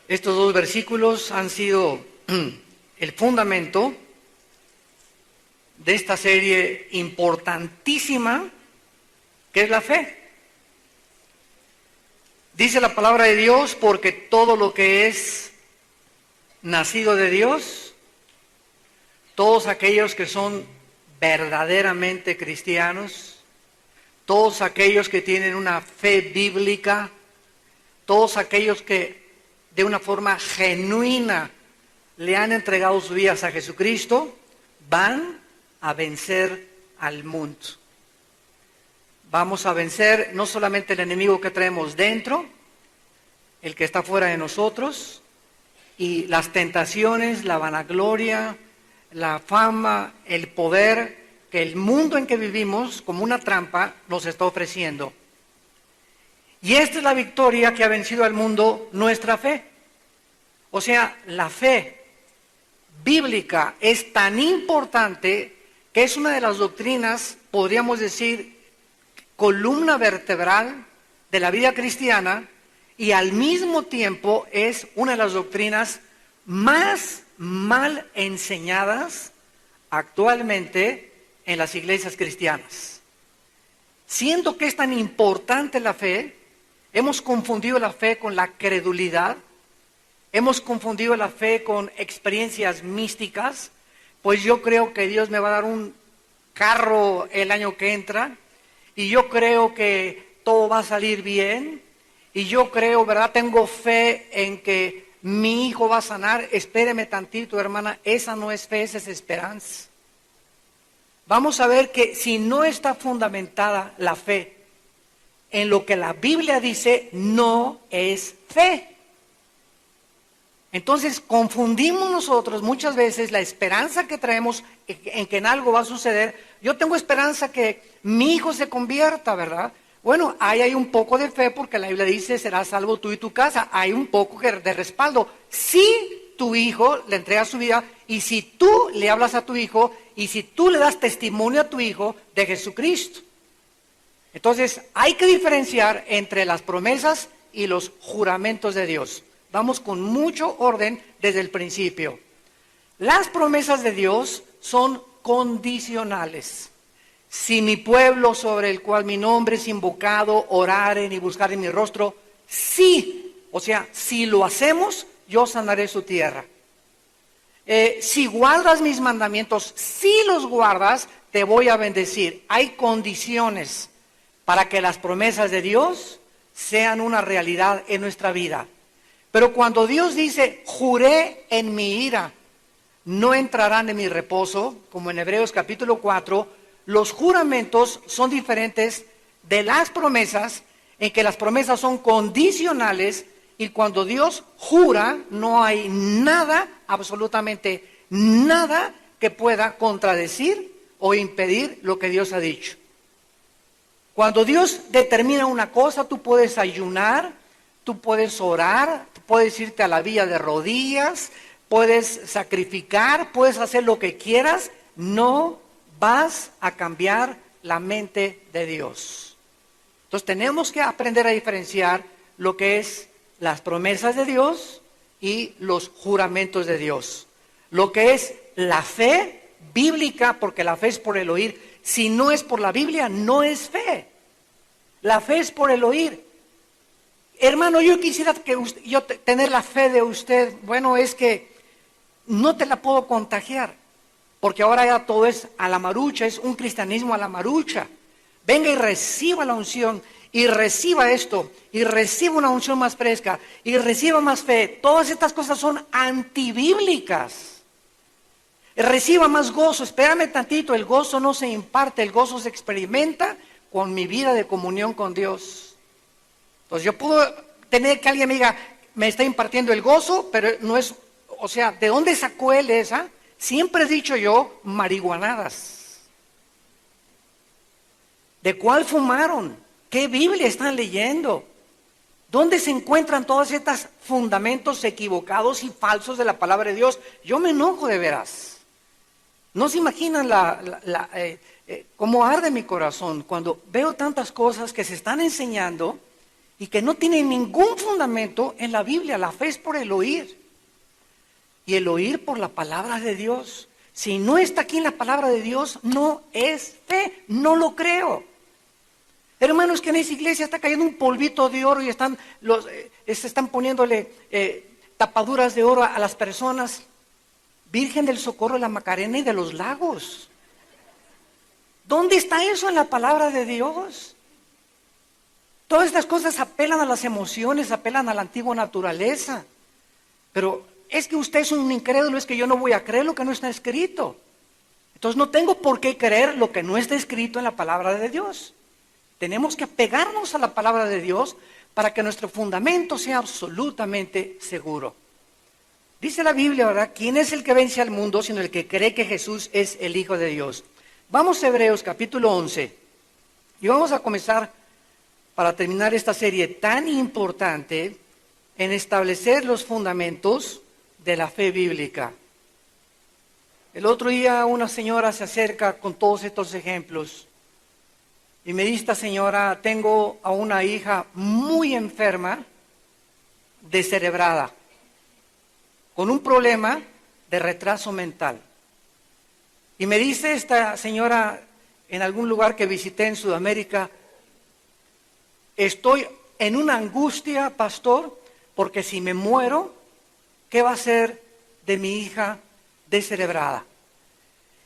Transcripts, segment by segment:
Estos dos versículos han sido el fundamento de esta serie importantísima que es la fe. Dice la palabra de Dios, porque todo lo que es nacido de Dios, todos aquellos que son verdaderamente cristianos, todos aquellos que tienen una fe bíblica, todos aquellos que de una forma genuina le han entregado sus vidas a Jesucristo, van a vencer al mundo. Vamos a vencer no solamente el enemigo que traemos dentro, el que está fuera de nosotros, y las tentaciones, la vanagloria, la fama, el poder que el mundo en que vivimos, como una trampa, nos está ofreciendo. Y esta es la victoria que ha vencido al mundo, nuestra fe. O sea, la fe bíblica es tan importante que es una de las doctrinas, podríamos decir, columna vertebral de la vida cristiana, y al mismo tiempo es una de las doctrinas más mal enseñadas actualmente en las iglesias cristianas. Siendo que es tan importante la fe, hemos confundido la fe con la credulidad, hemos confundido la fe con experiencias místicas. Pues yo creo que Dios me va a dar un carro el año que entra, y yo creo que todo va a salir bien, y yo creo, ¿verdad? Tengo fe en que mi hijo va a sanar. Espéreme tantito, hermana, esa no es fe, esa es esperanza. Vamos a ver que si no está fundamentada la fe en lo que la Biblia dice, no es fe. Entonces confundimos nosotros muchas veces la esperanza que traemos en que en algo va a suceder. Yo tengo esperanza que mi hijo se convierta, ¿verdad? Bueno, ahí hay un poco de fe porque la Biblia dice, serás salvo tú y tu casa. Hay un poco de respaldo. Si tu hijo le entrega su vida, y si tú le hablas a tu hijo, y si tú le das testimonio a tu hijo de Jesucristo. Entonces hay que diferenciar entre las promesas y los juramentos de Dios. Vamos con mucho orden desde el principio. Las promesas de Dios son condicionales. Si mi pueblo sobre el cual mi nombre es invocado, oraren y buscaren mi rostro, sí, o sea, si lo hacemos, yo sanaré su tierra. Si guardas mis mandamientos, si los guardas, te voy a bendecir. Hay condiciones para que las promesas de Dios sean una realidad en nuestra vida. Pero cuando Dios dice, juré en mi ira, no entrarán en mi reposo, como en Hebreos capítulo 4, los juramentos son diferentes de las promesas, en que las promesas son condicionales, y cuando Dios jura, no hay nada, absolutamente nada, que pueda contradecir o impedir lo que Dios ha dicho. Cuando Dios determina una cosa, tú puedes ayunar, tú puedes orar, puedes irte a la villa de rodillas, puedes sacrificar, puedes hacer lo que quieras, no vas a cambiar la mente de Dios. Entonces tenemos que aprender a diferenciar lo que es las promesas de Dios y los juramentos de Dios. Lo que es la fe bíblica, porque la fe es por el oír. Si no es por la Biblia, no es fe. La fe es por el oír. Hermano, yo quisiera tener la fe de usted. Bueno, es que no te la puedo contagiar, porque ahora ya todo es a la marucha, es un cristianismo a la marucha. Venga y reciba la unción, y reciba esto, y reciba una unción más fresca, y reciba más fe. Todas estas cosas son antibíblicas. Reciba más gozo. Espérame tantito, el gozo no se imparte, el gozo se experimenta con mi vida de comunión con Dios. Entonces yo puedo tener que alguien me diga, me está impartiendo el gozo, pero no es, o sea, ¿de dónde sacó él esa? Siempre he dicho yo, marihuanadas. ¿De cuál fumaron? ¿Qué Biblia están leyendo? ¿Dónde se encuentran todos estos fundamentos equivocados y falsos de la palabra de Dios? Yo me enojo de veras. No se imaginan cómo arde mi corazón cuando veo tantas cosas que se están enseñando y que no tiene ningún fundamento en la Biblia. La fe es por el oír, y el oír por la palabra de Dios. Si no está aquí en la palabra de Dios, no es fe, no lo creo. Hermanos, que en esa iglesia está cayendo un polvito de oro y se están poniéndole tapaduras de oro a las personas. Virgen del Socorro de la Macarena y de los Lagos. ¿Dónde está eso en la palabra de Dios? Todas estas cosas apelan a las emociones, apelan a la antigua naturaleza. Pero es que usted es un incrédulo, es que yo no voy a creer lo que no está escrito. Entonces no tengo por qué creer lo que no está escrito en la palabra de Dios. Tenemos que apegarnos a la palabra de Dios para que nuestro fundamento sea absolutamente seguro. Dice la Biblia, ¿verdad? ¿Quién es el que vence al mundo sino el que cree que Jesús es el Hijo de Dios? Vamos a Hebreos capítulo 11 y vamos a comenzar para terminar esta serie tan importante en establecer los fundamentos de la fe bíblica. El otro día una señora se acerca con todos estos ejemplos y me dice: esta señora, tengo a una hija muy enferma, descerebrada, con un problema de retraso mental. Y me dice esta señora, en algún lugar que visité en Sudamérica: estoy en una angustia, pastor, porque si me muero, ¿qué va a ser de mi hija descerebrada?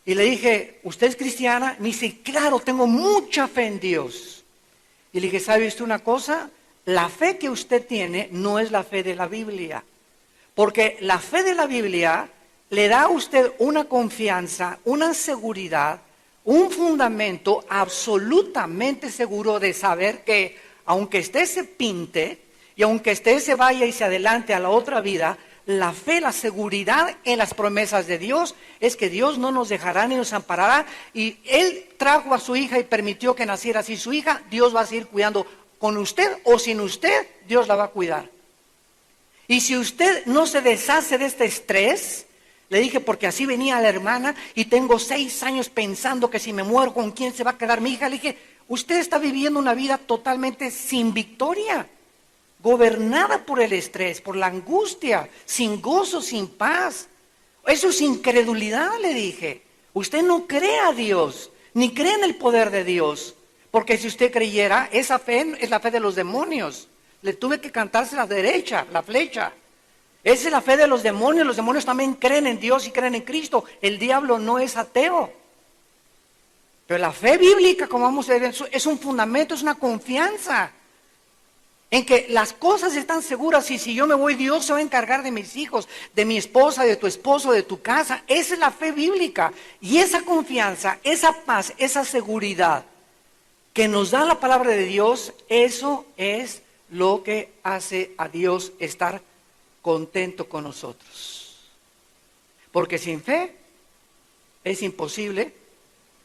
Y le dije: ¿usted es cristiana? Me dice: claro, tengo mucha fe en Dios. Y le dije: ¿sabe usted una cosa? La fe que usted tiene no es la fe de la Biblia. Porque la fe de la Biblia le da a usted una confianza, una seguridad, un fundamento absolutamente seguro de saber que aunque usted se pinte y aunque usted se vaya y se adelante a la otra vida, la fe, la seguridad en las promesas de Dios es que Dios no nos dejará ni nos amparará. Y Él trajo a su hija y permitió que naciera así su hija. Dios va a seguir cuidando con usted o sin usted, Dios la va a cuidar. Y si usted no se deshace de este estrés, le dije, porque así venía la hermana y tengo 6 años pensando que si me muero, ¿con quién se va a quedar mi hija? Le dije: usted está viviendo una vida totalmente sin victoria, gobernada por el estrés, por la angustia, sin gozo, sin paz. Eso es incredulidad, le dije. Usted no cree a Dios, ni cree en el poder de Dios, porque si usted creyera, esa fe es la fe de los demonios. Le tuve que cantarse la derecha, la flecha. Esa es la fe de los demonios también creen en Dios y creen en Cristo. El diablo no es ateo. Pero la fe bíblica, como vamos a ver, es un fundamento, es una confianza en que las cosas están seguras y si yo me voy, Dios se va a encargar de mis hijos, de mi esposa, de tu esposo, de tu casa. Esa es la fe bíblica. Y esa confianza, esa paz, esa seguridad que nos da la palabra de Dios, eso es lo que hace a Dios estar contento con nosotros. Porque sin fe es imposible.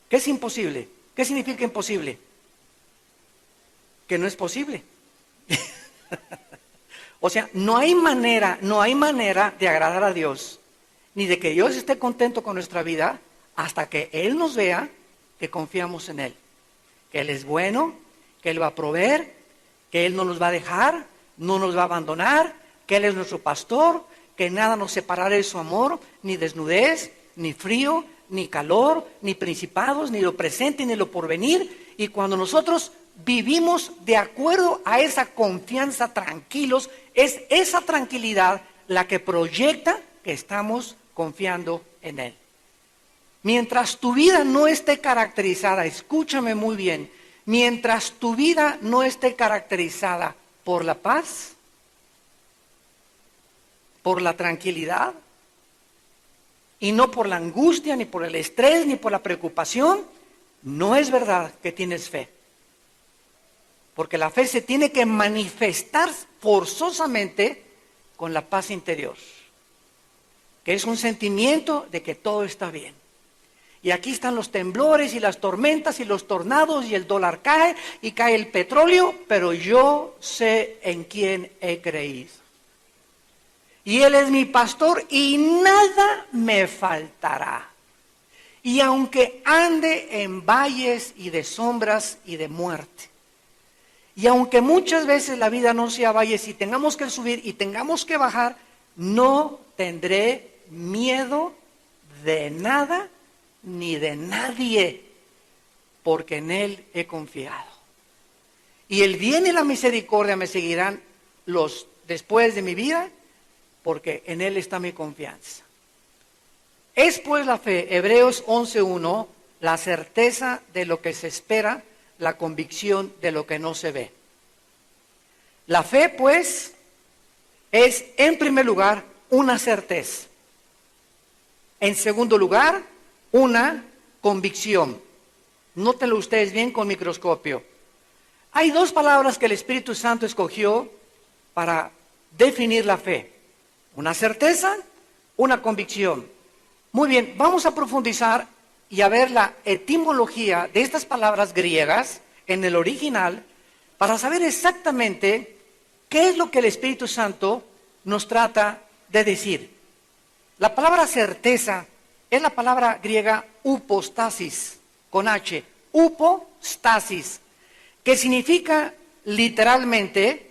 ¿Qué es imposible? ¿Qué significa imposible? Que no es posible. O sea, no hay manera de agradar a Dios, ni de que Dios esté contento con nuestra vida, hasta que Él nos vea que confiamos en Él. Que Él es bueno, que Él va a proveer, que Él no nos va a dejar, no nos va a abandonar, que Él es nuestro pastor, que nada nos separará de su amor, ni desnudez, ni frío, ni calor, ni principados, ni lo presente, ni lo porvenir. Y cuando nosotros vivimos de acuerdo a esa confianza, tranquilos, es esa tranquilidad la que proyecta que estamos confiando en Él. Mientras tu vida no esté caracterizada, escúchame muy bien, mientras tu vida no esté caracterizada por la paz, por la tranquilidad, y no por la angustia, ni por el estrés, ni por la preocupación, no es verdad que tienes fe. Porque la fe se tiene que manifestar forzosamente con la paz interior, que es un sentimiento de que todo está bien. Y aquí están los temblores y las tormentas y los tornados y el dólar cae y cae el petróleo, pero yo sé en quién he creído. Y Él es mi pastor y nada me faltará. Y aunque ande en valles y de sombras y de muerte, Y aunque muchas veces la vida no sea valle, si tengamos que subir y tengamos que bajar, no tendré miedo de nada ni de nadie, porque en Él he confiado. Y el bien y la misericordia me seguirán después de mi vida, porque en Él está mi confianza. Es pues la fe, Hebreos 11:1, la certeza de lo que se espera, la convicción de lo que no se ve. La fe, pues, es en primer lugar una certeza. En segundo lugar, una convicción. Nótenlo ustedes bien con microscopio. Hay dos palabras que el Espíritu Santo escogió para definir la fe. Una certeza, una convicción. Muy bien, vamos a profundizar y a ver la etimología de estas palabras griegas en el original para saber exactamente qué es lo que el Espíritu Santo nos trata de decir. La palabra certeza es la palabra griega upostasis, con H, upostasis, que significa literalmente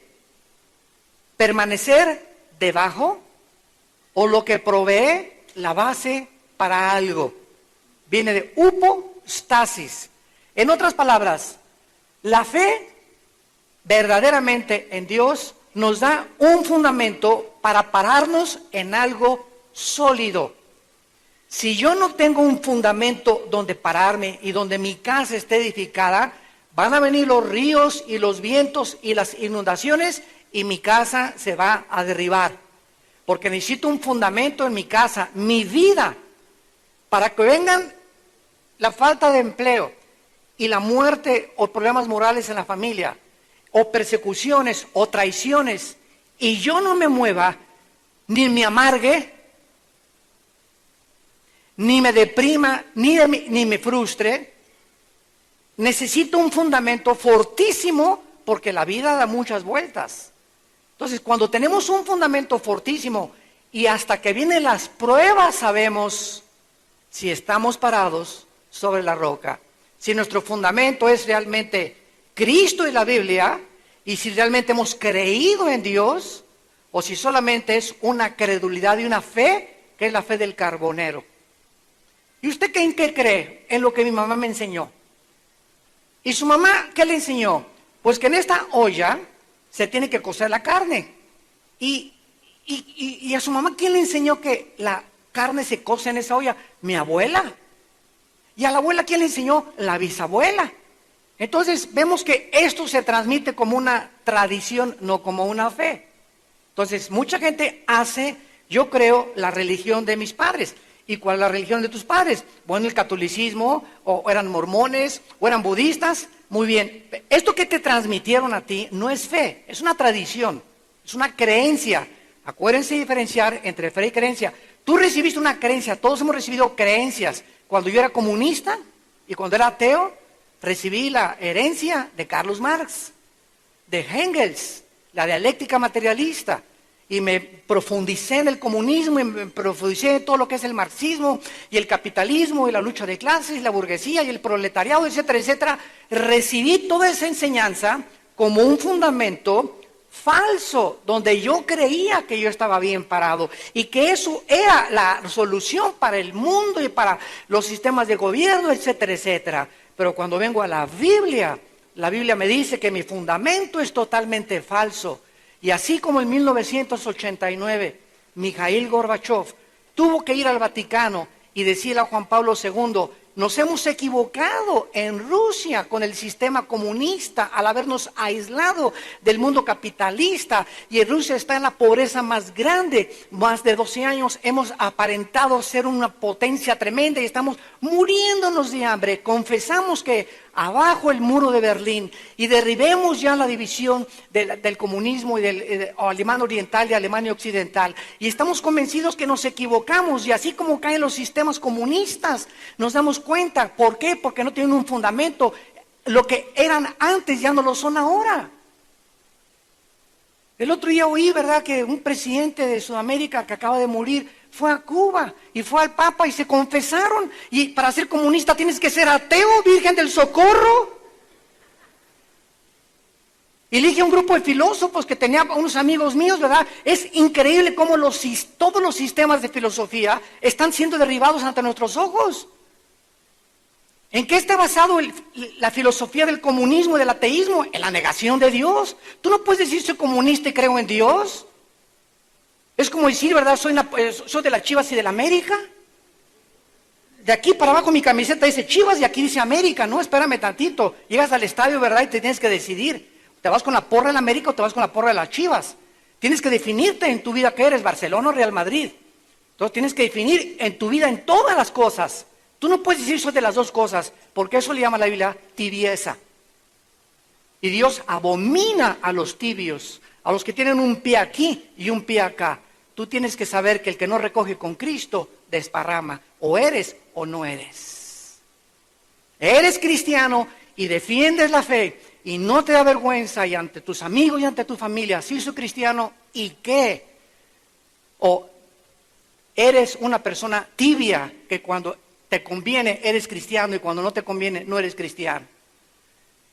permanecer debajo o lo que provee la base para algo. Viene de upostasis. En otras palabras, la fe verdaderamente en Dios nos da un fundamento para pararnos en algo sólido. Si yo no tengo un fundamento donde pararme y donde mi casa esté edificada, van a venir los ríos y los vientos y las inundaciones y mi casa se va a derribar. Porque necesito un fundamento en mi casa, mi vida, para que vengan la falta de empleo y la muerte o problemas morales en la familia, o persecuciones o traiciones, y yo no me mueva, ni me amargue, ni me deprima, ni me frustre. Necesito un fundamento fortísimo porque la vida da muchas vueltas. Entonces, cuando tenemos un fundamento fortísimo y hasta que vienen las pruebas sabemos si estamos parados sobre la roca, si nuestro fundamento es realmente Cristo y la Biblia, y si realmente hemos creído en Dios, o si solamente es una credulidad y una fe, que es la fe del carbonero. ¿Y usted en qué cree? En lo que mi mamá me enseñó. ¿Y su mamá qué le enseñó? Pues que en esta olla se tiene que cocer la carne. Y a su mamá, ¿quién le enseñó que la carne se cose en esa olla? Mi abuela. ¿Y a la abuela quién le enseñó? La bisabuela. Entonces vemos que esto se transmite como una tradición, no como una fe. Entonces mucha gente hace, yo creo, la religión de mis padres. ¿Y cuál es la religión de tus padres? Bueno, el catolicismo, o eran mormones, o eran budistas. Muy bien, esto que te transmitieron a ti no es fe, es una tradición, es una creencia. Acuérdense diferenciar entre fe y creencia. Tú recibiste una creencia, todos hemos recibido creencias. Cuando yo era comunista y cuando era ateo, recibí la herencia de Carlos Marx, de Engels, la dialéctica materialista. Y me profundicé en el comunismo, y me profundicé en todo lo que es el marxismo y el capitalismo y la lucha de clases y la burguesía y el proletariado, etcétera, etcétera. Recibí toda esa enseñanza como un fundamento falso, donde yo creía que yo estaba bien parado y que eso era la solución para el mundo y para los sistemas de gobierno, etcétera, etcétera. Pero cuando vengo a la Biblia me dice que mi fundamento es totalmente falso. Y así como en 1989, Mikhail Gorbachev tuvo que ir al Vaticano y decirle a Juan Pablo II, nos hemos equivocado en Rusia con el sistema comunista al habernos aislado del mundo capitalista, y en Rusia está en la pobreza más grande. Más de 12 años hemos aparentado ser una potencia tremenda y estamos muriéndonos de hambre. Confesamos que abajo el muro de Berlín y derribemos ya la división del comunismo y del alemán oriental y Alemania occidental, y estamos convencidos que nos equivocamos, y así como caen los sistemas comunistas nos damos cuenta. ¿Por qué? Porque no tienen un fundamento. Lo que eran antes ya no lo son ahora. El otro día oí, ¿verdad?, que un presidente de Sudamérica que acaba de morir fue a Cuba y fue al Papa y se confesaron. Y para ser comunista tienes que ser ateo, Virgen del Socorro. Elige un grupo de filósofos que tenía unos amigos míos, ¿verdad? Es increíble cómo todos los sistemas de filosofía están siendo derribados ante nuestros ojos. ¿En qué está basado la filosofía del comunismo y del ateísmo? En la negación de Dios. Tú no puedes decir soy comunista y creo en Dios. Es como decir, ¿verdad? Soy de las Chivas y de la América. De aquí para abajo mi camiseta dice Chivas y aquí dice América. No, espérame tantito. Llegas al estadio, ¿verdad? Y te tienes que decidir. ¿Te vas con la porra de la América o te vas con la porra de las Chivas? Tienes que definirte en tu vida qué eres, Barcelona o Real Madrid. Entonces tienes que definir en tu vida en todas las cosas. Tú no puedes decir soy de las dos cosas, porque eso le llama la Biblia tibieza. Y Dios abomina a los tibios, a los que tienen un pie aquí y un pie acá. Tú tienes que saber que el que no recoge con Cristo desparrama. O eres o no eres. Eres cristiano y defiendes la fe y no te da vergüenza y ante tus amigos y ante tu familia, sí soy cristiano, ¿y qué? O eres una persona tibia que cuando te conviene eres cristiano y cuando no te conviene no eres cristiano.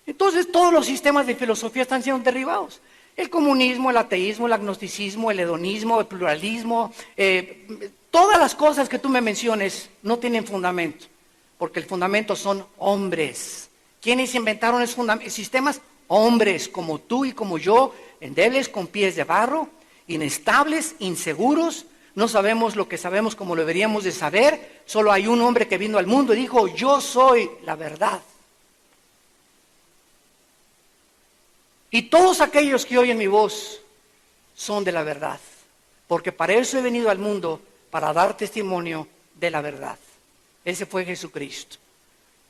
Entonces todos los sistemas de filosofía están siendo derribados. El comunismo, el ateísmo, el agnosticismo, el hedonismo, el pluralismo, todas las cosas que tú me menciones no tienen fundamento, porque el fundamento son hombres. ¿Quiénes inventaron esos sistemas? Hombres como tú y como yo, endebles, con pies de barro, inestables, inseguros. No sabemos lo que sabemos como lo deberíamos de saber. Solo hay un hombre que vino al mundo y dijo, yo soy la verdad. Y todos aquellos que oyen mi voz son de la verdad. Porque para eso he venido al mundo, para dar testimonio de la verdad. Ese fue Jesucristo.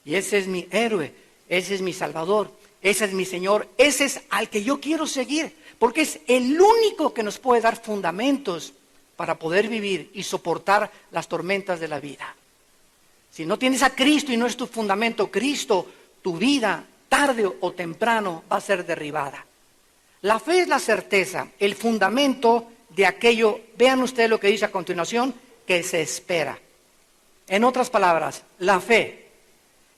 Y ese es mi héroe, ese es mi Salvador, ese es mi Señor, ese es al que yo quiero seguir. Porque es el único que nos puede dar fundamentos para poder vivir y soportar las tormentas de la vida. Si no tienes a Cristo y no es tu fundamento Cristo, tu vida tarde o temprano va a ser derribada. La fe es la certeza, el fundamento de aquello, vean ustedes lo que dice a continuación, que se espera. En otras palabras, la fe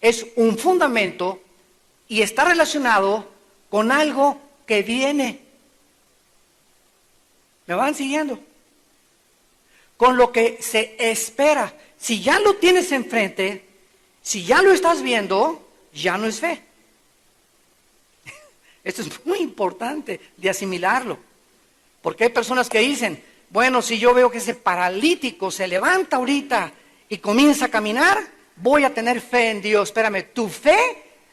es un fundamento y está relacionado con algo que viene. ¿Me van siguiendo? Con lo que se espera. Si ya lo tienes enfrente, si ya lo estás viendo, ya no es fe. Esto es muy importante de asimilarlo. Porque hay personas que dicen, bueno, si yo veo que ese paralítico se levanta ahorita y comienza a caminar, voy a tener fe en Dios. Espérame, tu fe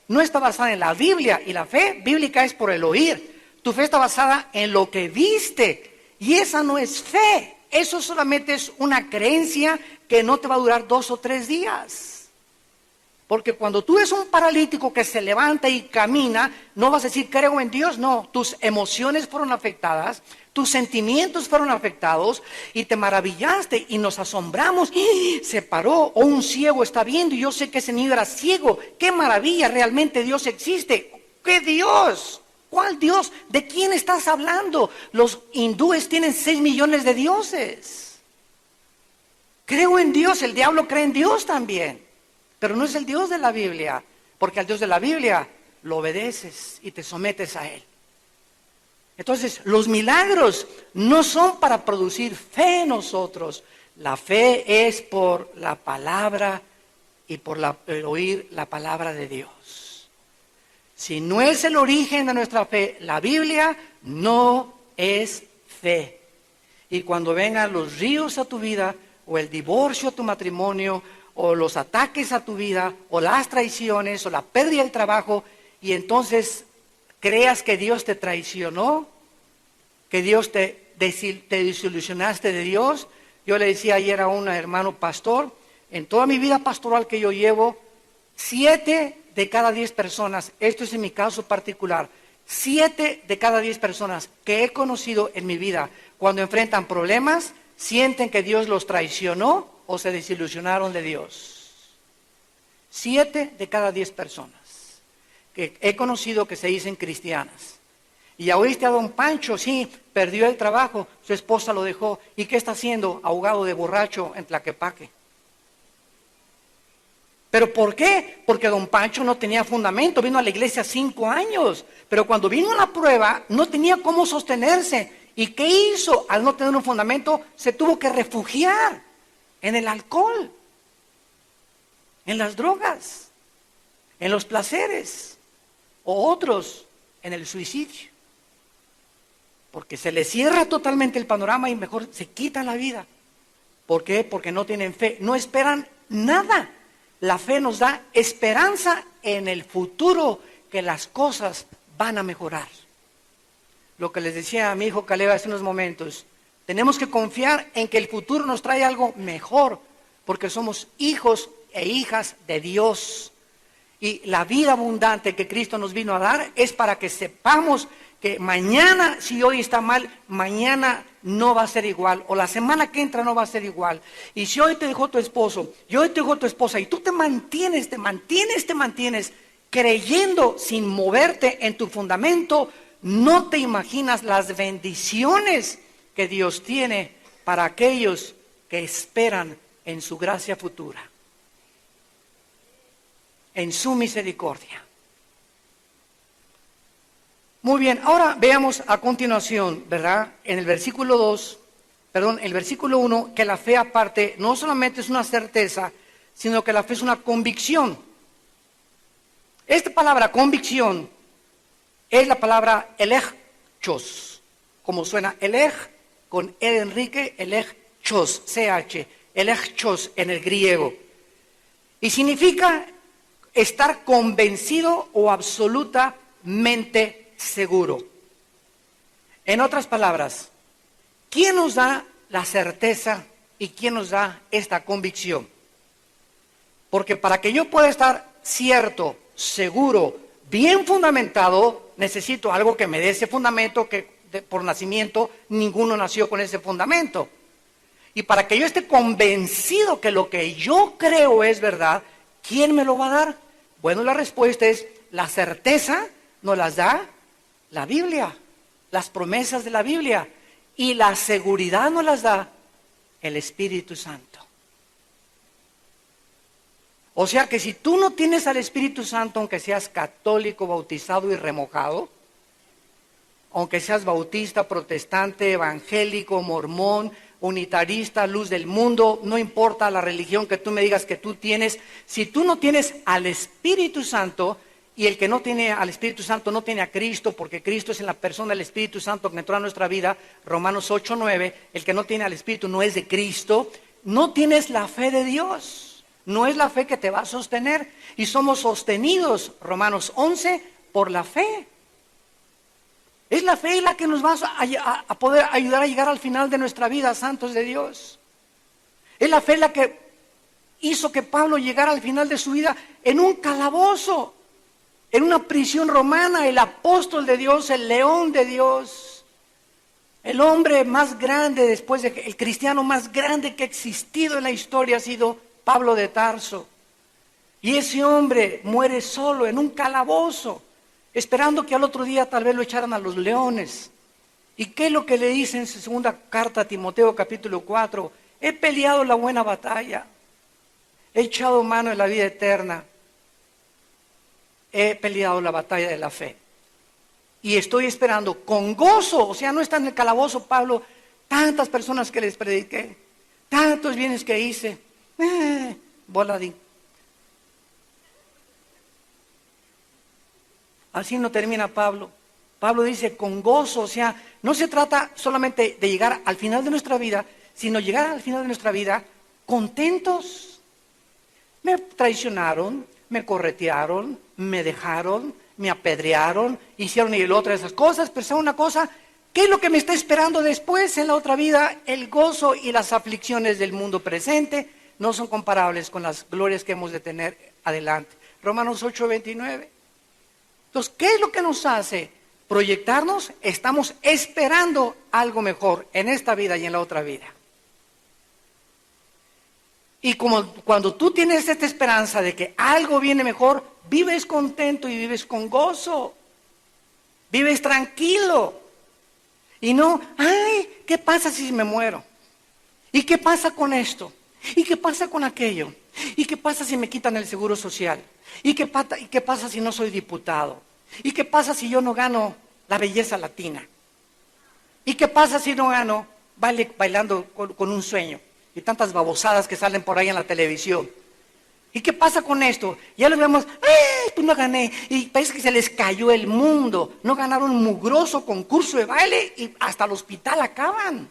no está basada en la Biblia y la fe bíblica es por el oír. Tu fe está basada en lo que viste y esa no es fe. Eso solamente es una creencia que no te va a durar 2 o 3 días. Porque cuando tú ves un paralítico que se levanta y camina, no vas a decir creo en Dios, no. Tus emociones fueron afectadas, tus sentimientos fueron afectados y te maravillaste y nos asombramos. ¡Ah! Se paró, o un ciego está viendo y yo sé que ese niño era ciego. ¡Qué maravilla! Realmente Dios existe. ¿Qué Dios? ¿Cuál Dios? ¿De quién estás hablando? Los hindúes tienen 6 millones de dioses. Creo en Dios, el diablo cree en Dios también. Pero no es el Dios de la Biblia, porque al Dios de la Biblia lo obedeces y te sometes a Él. Entonces, los milagros no son para producir fe en nosotros. La fe es por la palabra y por el oír la palabra de Dios. Si no es el origen de nuestra fe, la Biblia no es fe. Y cuando vengan los ríos a tu vida, o el divorcio a tu matrimonio, o los ataques a tu vida, o las traiciones, o la pérdida del trabajo, y entonces creas que Dios te traicionó, que Dios te desilusionaste de Dios. Yo le decía ayer a un hermano pastor, en toda mi vida pastoral que yo llevo, 7 de cada 10 personas, esto es en mi caso particular, 7 de cada 10 personas que he conocido en mi vida, cuando enfrentan problemas, sienten que Dios los traicionó o se desilusionaron de Dios. 7 de cada 10 personas que he conocido que se dicen cristianas. Y ya oíste a don Pancho, sí, perdió el trabajo, su esposa lo dejó. ¿Y qué está haciendo? Ahogado de borracho en Tlaquepaque. ¿Pero por qué? Porque don Pancho no tenía fundamento, vino a la iglesia 5 años, pero cuando vino la prueba no tenía cómo sostenerse. ¿Y qué hizo? Al no tener un fundamento, se tuvo que refugiar en el alcohol, en las drogas, en los placeres, o otros en el suicidio. Porque se le cierra totalmente el panorama y mejor se quitan la vida. ¿Por qué? Porque no tienen fe, no esperan nada. La fe nos da esperanza en el futuro, que las cosas van a mejorar. Lo que les decía a mi hijo Caleb hace unos momentos, tenemos que confiar en que el futuro nos trae algo mejor, porque somos hijos e hijas de Dios. Y la vida abundante que Cristo nos vino a dar es para que sepamos que mañana, si hoy está mal, mañana no va a ser igual, o la semana que entra no va a ser igual. Y si hoy te dejó tu esposo, y hoy te dejó tu esposa, y tú te mantienes creyendo sin moverte en tu fundamento, no te imaginas las bendiciones que Dios tiene para aquellos que esperan en su gracia futura, en su misericordia. Muy bien, ahora veamos a continuación, ¿verdad? En el versículo 1, que la fe aparte no solamente es una certeza, sino que la fe es una convicción. Esta palabra convicción es la palabra elechos, como suena elech con E de Enrique, elechos, CH, elechos en el griego. Y significa estar convencido o absolutamente seguro. En otras palabras, ¿quién nos da la certeza y quién nos da esta convicción? Porque para que yo pueda estar cierto, seguro, bien fundamentado, necesito algo que me dé ese fundamento que por nacimiento ninguno nació con ese fundamento. Y para que yo esté convencido que lo que yo creo es verdad, ¿quién me lo va a dar? Bueno, la respuesta es, la certeza nos las da la Biblia, las promesas de la Biblia, y la seguridad nos las da el Espíritu Santo. O sea que si tú no tienes al Espíritu Santo, aunque seas católico, bautizado y remojado, aunque seas bautista, protestante, evangélico, mormón, unitarista, luz del mundo, no importa la religión que tú me digas que tú tienes, si tú no tienes al Espíritu Santo, y el que no tiene al Espíritu Santo no tiene a Cristo, porque Cristo es en la persona del Espíritu Santo que entró a nuestra vida, Romanos 8:9, el que no tiene al Espíritu no es de Cristo, no tienes la fe de Dios, no es la fe que te va a sostener, y somos sostenidos, Romanos 11, por la fe. Es la fe la que nos va a poder ayudar a llegar al final de nuestra vida, santos de Dios. Es la fe la que hizo que Pablo llegara al final de su vida en un calabozo, en una prisión romana, el apóstol de Dios, el león de Dios, el hombre más grande después de el cristiano más grande que ha existido en la historia ha sido Pablo de Tarso. Y ese hombre muere solo en un calabozo, esperando que al otro día tal vez lo echaran a los leones. ¿Y qué es lo que le dice en su segunda carta a Timoteo capítulo 4? He peleado la buena batalla, he echado mano de la vida eterna, he peleado la batalla de la fe. Y estoy esperando con gozo, o sea, no está en el calabozo Pablo, tantas personas que les prediqué, tantos bienes que hice, voladín. Así no termina Pablo. Pablo dice con gozo, o sea, no se trata solamente de llegar al final de nuestra vida, sino llegar al final de nuestra vida contentos. Me traicionaron, me corretearon, me dejaron, me apedrearon, hicieron y el otro de esas cosas, pero ¿sabe una cosa? ¿Qué es lo que me está esperando después en la otra vida? El gozo y las aflicciones del mundo presente no son comparables con las glorias que hemos de tener adelante. Romanos 8:29. Entonces, ¿qué es lo que nos hace proyectarnos? Estamos esperando algo mejor en esta vida y en la otra vida. Y como cuando tú tienes esta esperanza de que algo viene mejor, vives contento y vives con gozo. Vives tranquilo. Y no, ay, ¿qué pasa si me muero? ¿Y qué pasa con esto? ¿Y qué pasa con aquello? ¿Y qué pasa si me quitan el seguro social? ¿Y qué pasa si no soy diputado? ¿Y qué pasa si yo no gano la belleza latina? ¿Y qué pasa si no gano bailando con un sueño? Y tantas babosadas que salen por ahí en la televisión. ¿Y qué pasa con esto? Ya los vemos, pues no gané. Y parece que se les cayó el mundo. No ganaron un mugroso concurso de baile y hasta el hospital acaban.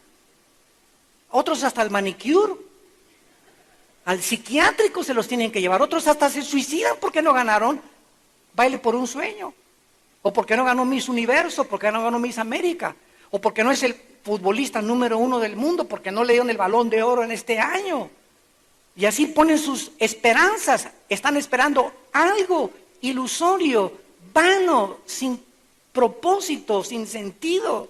Otros hasta el manicure. Al psiquiátrico se los tienen que llevar. Otros hasta se suicidan porque no ganaron baile por un sueño. O porque no ganó Miss Universo, porque no ganó Miss América. O porque no es el futbolista número 1 del mundo, porque no le dieron el Balón de Oro en este año. Y así ponen sus esperanzas, están esperando algo ilusorio, vano, sin propósito, sin sentido.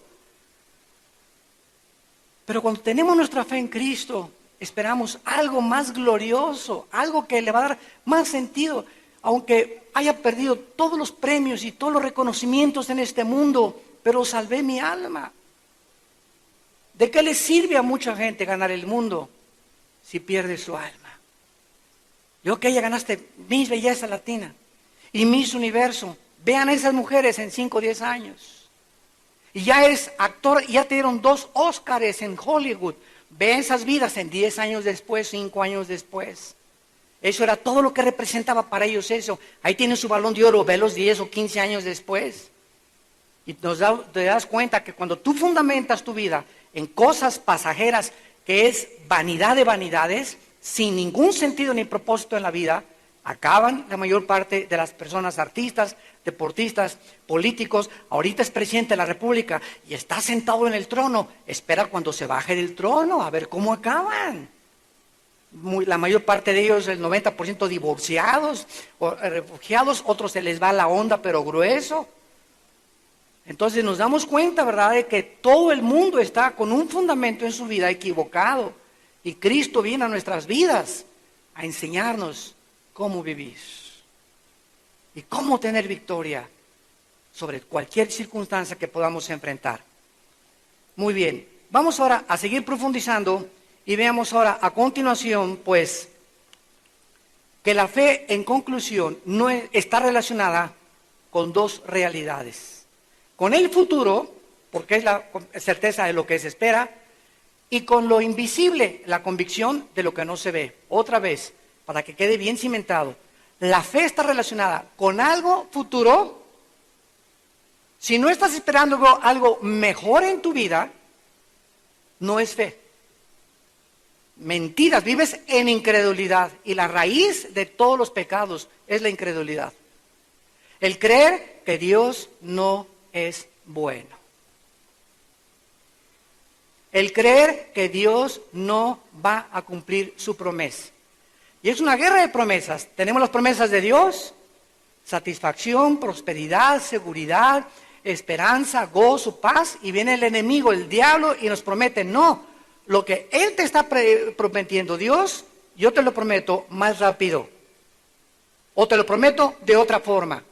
Pero cuando tenemos nuestra fe en Cristo, esperamos algo más glorioso, algo que le va a dar más sentido. Aunque haya perdido todos los premios y todos los reconocimientos en este mundo, pero salvé mi alma. ¿De qué le sirve a mucha gente ganar el mundo si pierde su alma? Yo que ya ganaste Miss Belleza Latina y Miss Universo. Vean a esas mujeres en 5 o 10 años. Y ya eres actor, y ya te dieron 2 Óscares en Hollywood. Ve esas vidas en 10 años después, 5 años después. Eso era todo lo que representaba para ellos eso. Ahí tienen su Balón de Oro, velos 10 o 15 años después. Y te das cuenta que cuando tú fundamentas tu vida en cosas pasajeras, que es vanidad de vanidades, sin ningún sentido ni propósito en la vida, acaban la mayor parte de las personas, artistas, deportistas, políticos. Ahorita es presidente de la República y está sentado en el trono. Espera cuando se baje del trono, a ver cómo acaban. La mayor parte de ellos, el 90% divorciados o refugiados, otros se les va la onda pero grueso. Entonces nos damos cuenta, ¿verdad?, de que todo el mundo está con un fundamento en su vida equivocado. Y Cristo viene a nuestras vidas a enseñarnos cómo vivir y cómo tener victoria sobre cualquier circunstancia que podamos enfrentar. Muy bien, vamos ahora a seguir profundizando y veamos ahora a continuación, pues, que la fe, en conclusión, no está relacionada con 2 realidades. Con el futuro, porque es la certeza de lo que se espera, y con lo invisible, la convicción de lo que no se ve. Otra vez, para que quede bien cimentado, la fe está relacionada con algo futuro. Si no estás esperando algo mejor en tu vida, no es fe. Mentiras, vives en incredulidad. Y la raíz de todos los pecados es la incredulidad. El creer que Dios no es bueno. El creer que Dios no va a cumplir su promesa. Y es una guerra de promesas. Tenemos las promesas de Dios: satisfacción, prosperidad, seguridad, esperanza, gozo, paz. Y viene el enemigo, el diablo, y nos promete: no, lo que Él te está prometiendo, Dios, yo te lo prometo más rápido. O te lo prometo de otra forma.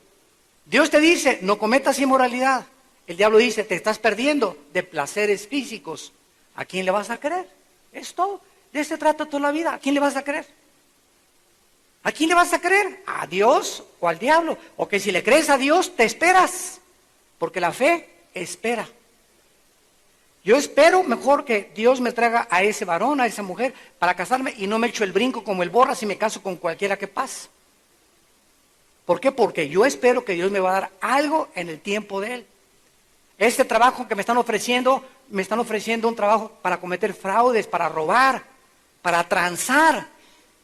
Dios te dice: no cometas inmoralidad. El diablo dice: te estás perdiendo de placeres físicos. ¿A quién le vas a creer? Es todo. De eso se trata toda la vida. ¿A quién le vas a creer? ¿A quién le vas a creer? ¿A Dios o al diablo? O que si le crees a Dios, te esperas. Porque la fe espera. Yo espero mejor que Dios me traiga a ese varón, a esa mujer, para casarme, y no me echo el brinco como el Borras y me caso con cualquiera que pase. ¿Por qué? Porque yo espero que Dios me va a dar algo en el tiempo de Él. Este trabajo que me están ofreciendo un trabajo para cometer fraudes, para robar, para transar.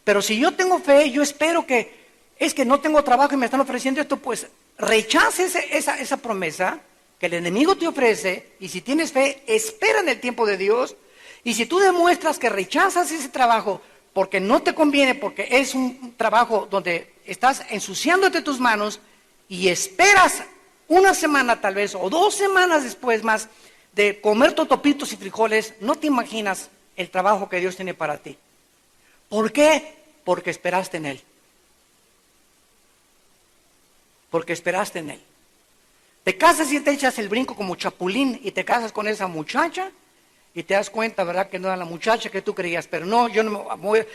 Pero si yo tengo fe, yo espero que es que no tengo trabajo y me están ofreciendo esto, pues rechaces esa promesa que el enemigo te ofrece, y si tienes fe, espera en el tiempo de Dios. Y si tú demuestras que rechazas ese trabajo porque no te conviene, porque es un trabajo donde estás ensuciándote tus manos, y esperas una semana tal vez, o 2 semanas después más, de comer totopitos y frijoles, no te imaginas el trabajo que Dios tiene para ti. ¿Por qué? Porque esperaste en Él. Porque esperaste en Él. Te casas y te echas el brinco como chapulín y te casas con esa muchacha, y te das cuenta, ¿verdad?, que no era la muchacha que tú creías, pero no, yo no me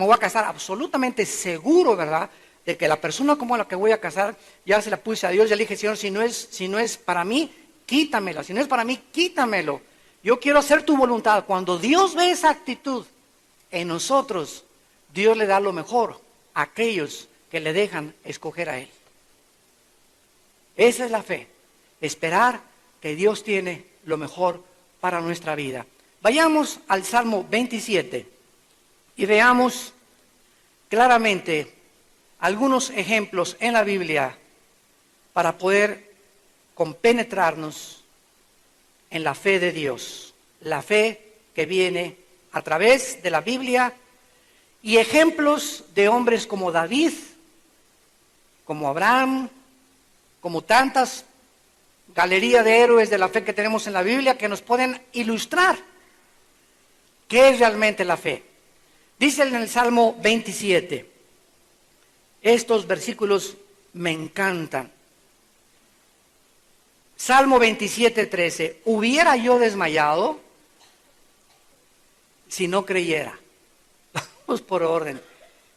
voy a casar absolutamente seguro, ¿verdad?, de que la persona como la que voy a casar, ya se la puse a Dios, ya le dije, Señor, si no es para mí, quítamela, si no es para mí, quítamelo. Yo quiero hacer tu voluntad. Cuando Dios ve esa actitud en nosotros, Dios le da lo mejor a aquellos que le dejan escoger a Él. Esa es la fe, esperar que Dios tiene lo mejor para nuestra vida. Vayamos al Salmo 27 y veamos claramente algunos ejemplos en la Biblia para poder compenetrarnos en la fe de Dios, la fe que viene a través de la Biblia y ejemplos de hombres como David, como Abraham, como tantas galerías de héroes de la fe que tenemos en la Biblia que nos pueden ilustrar qué es realmente la fe. Dice en el Salmo 27, estos versículos me encantan. Salmo 27:13, ¿hubiera yo desmayado si no creyera? Vamos por orden.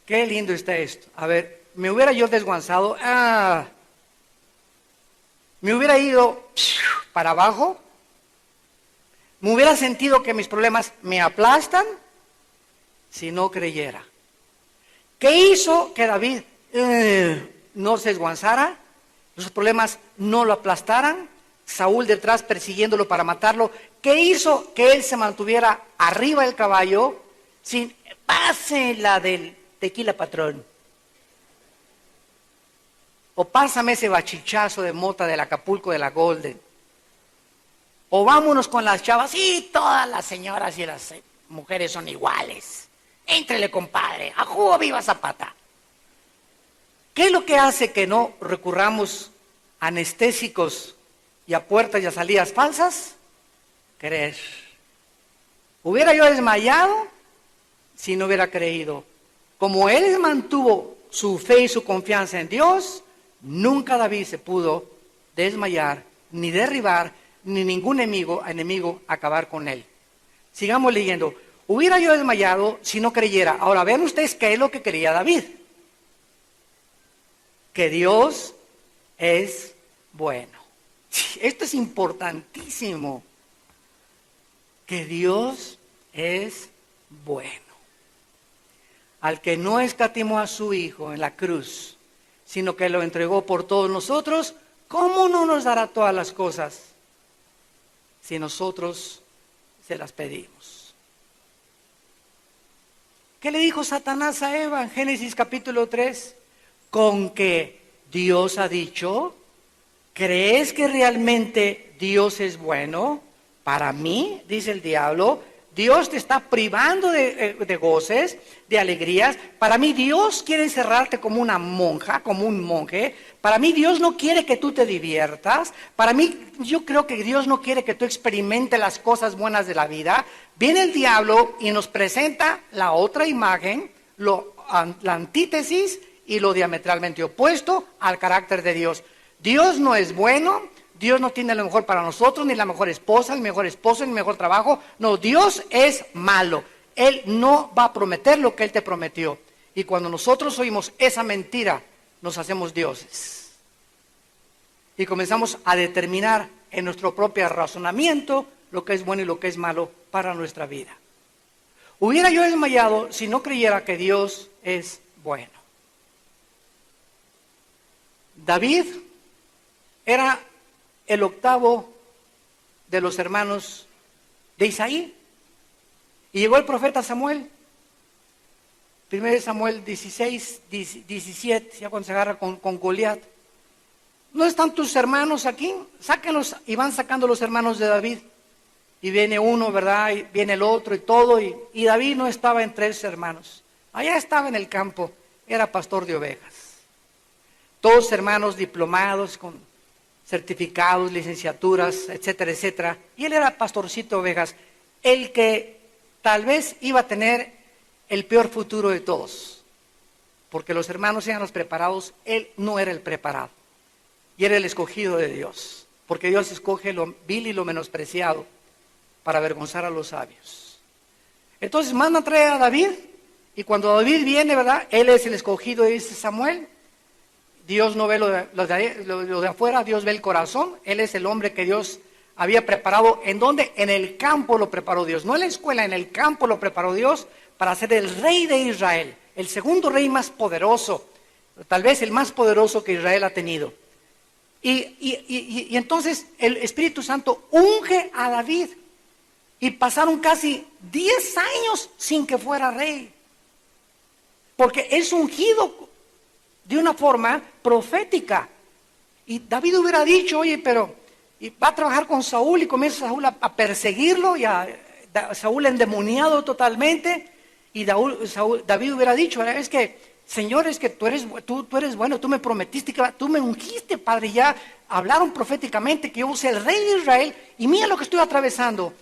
Qué lindo está esto. A ver, ¿me hubiera yo desguanzado? ¿Me hubiera ido para abajo? ¿Me hubiera sentido que mis problemas me aplastan si no creyera? ¿Qué hizo que David no se desguanzara? Los problemas no lo aplastaran, Saúl detrás persiguiéndolo para matarlo. ¿Qué hizo que él se mantuviera arriba del caballo sin pase la del tequila patrón? O pásame ese bachichazo de mota del Acapulco de la Golden. O vámonos con las chavas. Sí, todas las señoras y las mujeres son iguales. Éntrele, compadre, a jugo viva Zapata. ¿Qué es lo que hace que no recurramos a anestésicos y a puertas y a salidas falsas? Creer. ¿Hubiera yo desmayado si no hubiera creído? Como él mantuvo su fe y su confianza en Dios, nunca David se pudo desmayar, ni derribar, ni ningún enemigo acabar con él. Sigamos leyendo. Hubiera yo desmayado si no creyera. Ahora vean ustedes qué es lo que quería David. Que Dios es bueno. Esto es importantísimo. Que Dios es bueno. Al que no escatimó a su Hijo en la cruz, sino que lo entregó por todos nosotros, ¿cómo no nos dará todas las cosas si nosotros se las pedimos? ¿Qué le dijo Satanás a Eva en Génesis capítulo 3? Con que Dios ha dicho, ¿crees que realmente Dios es bueno? Para mí, dice el diablo, Dios te está privando de goces, de alegrías. Para mí Dios quiere encerrarte como una monja, como un monje. Para mí Dios no quiere que tú te diviertas. Para mí, yo creo que Dios no quiere que tú experimentes las cosas buenas de la vida. Viene el diablo y nos presenta la otra imagen, la antítesis y lo diametralmente opuesto al carácter de Dios. Dios no es bueno, Dios no tiene lo mejor para nosotros, ni la mejor esposa, el mejor esposo, ni el mejor trabajo. No, Dios es malo. Él no va a prometer lo que Él te prometió. Y cuando nosotros oímos esa mentira, nos hacemos dioses. Y comenzamos a determinar en nuestro propio razonamiento lo que es bueno y lo que es malo para nuestra vida. Hubiera yo desmayado si no creyera que Dios es bueno. David era el octavo de los hermanos de Isaí. Y llegó el profeta Samuel. 1 Samuel 16, 17, ya cuando se agarra con Goliat. ¿No están tus hermanos aquí? Sáquenlos. Y van sacando los hermanos de David. Y viene uno, ¿verdad? Y viene el otro y todo. Y David no estaba entre esos hermanos. Allá estaba en el campo. Era pastor de ovejas. Todos hermanos diplomados con certificados, licenciaturas, etcétera, etcétera. Y él era pastorcito de ovejas, el que tal vez iba a tener el peor futuro de todos. Porque los hermanos eran los preparados, él no era el preparado. Y era el escogido de Dios. Porque Dios escoge lo vil y lo menospreciado para avergonzar a los sabios. Entonces manda a traer a David, y cuando David viene, ¿verdad? Él es el escogido, dice Samuel. Dios no ve lo de afuera, Dios ve el corazón. Él es el hombre que Dios había preparado. ¿En dónde? En el campo lo preparó Dios, no en la escuela, en el campo lo preparó Dios para ser el rey de Israel, el segundo rey más poderoso, tal vez el más poderoso que Israel ha tenido. Y entonces el Espíritu Santo unge a David, y pasaron casi 10 años sin que fuera rey, porque es ungido de una forma profética. Y David hubiera dicho, oye, pero y va a trabajar con Saúl, y comienza Saúl a perseguirlo, y Saúl endemoniado totalmente, y David hubiera dicho, es que, Señor, es que tú eres bueno, tú me prometiste, tú me ungiste, Padre, ya hablaron proféticamente que yo soy el rey de Israel, y mira lo que estoy atravesando.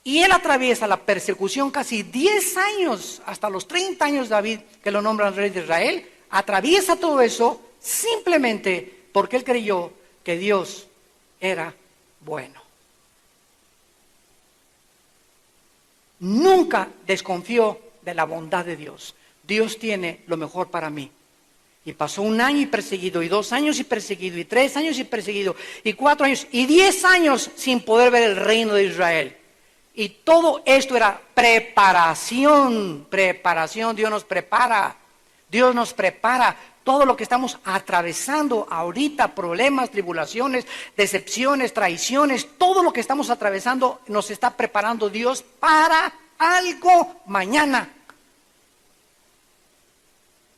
Y él atraviesa la persecución casi 10 años, hasta los 30 años David, que lo nombran rey de Israel, atraviesa todo eso simplemente porque él creyó que Dios era bueno. Nunca desconfió de la bondad de Dios. Dios tiene lo mejor para mí. Y pasó 1 año y perseguido, y 2 años y perseguido, y 3 años y perseguido, y 4 años, y 10 años sin poder ver el reino de Israel. Y todo esto era preparación, Dios nos prepara. Todo lo que estamos atravesando ahorita, problemas, tribulaciones, decepciones, traiciones, todo lo que estamos atravesando nos está preparando Dios para algo mañana.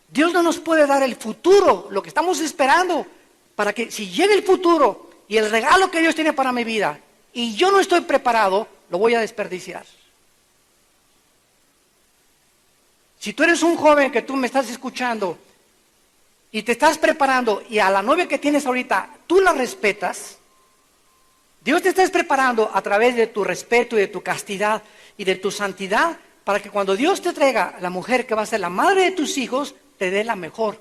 Dios no nos puede dar el futuro, lo que estamos esperando, para que si llegue el futuro y el regalo que Dios tiene para mi vida, y yo no estoy preparado, lo voy a desperdiciar. Si tú eres un joven que tú me estás escuchando y te estás preparando, y a la novia que tienes ahorita tú la respetas, Dios te está preparando a través de tu respeto y de tu castidad y de tu santidad, para que cuando Dios te traiga la mujer que va a ser la madre de tus hijos, te dé la mejor.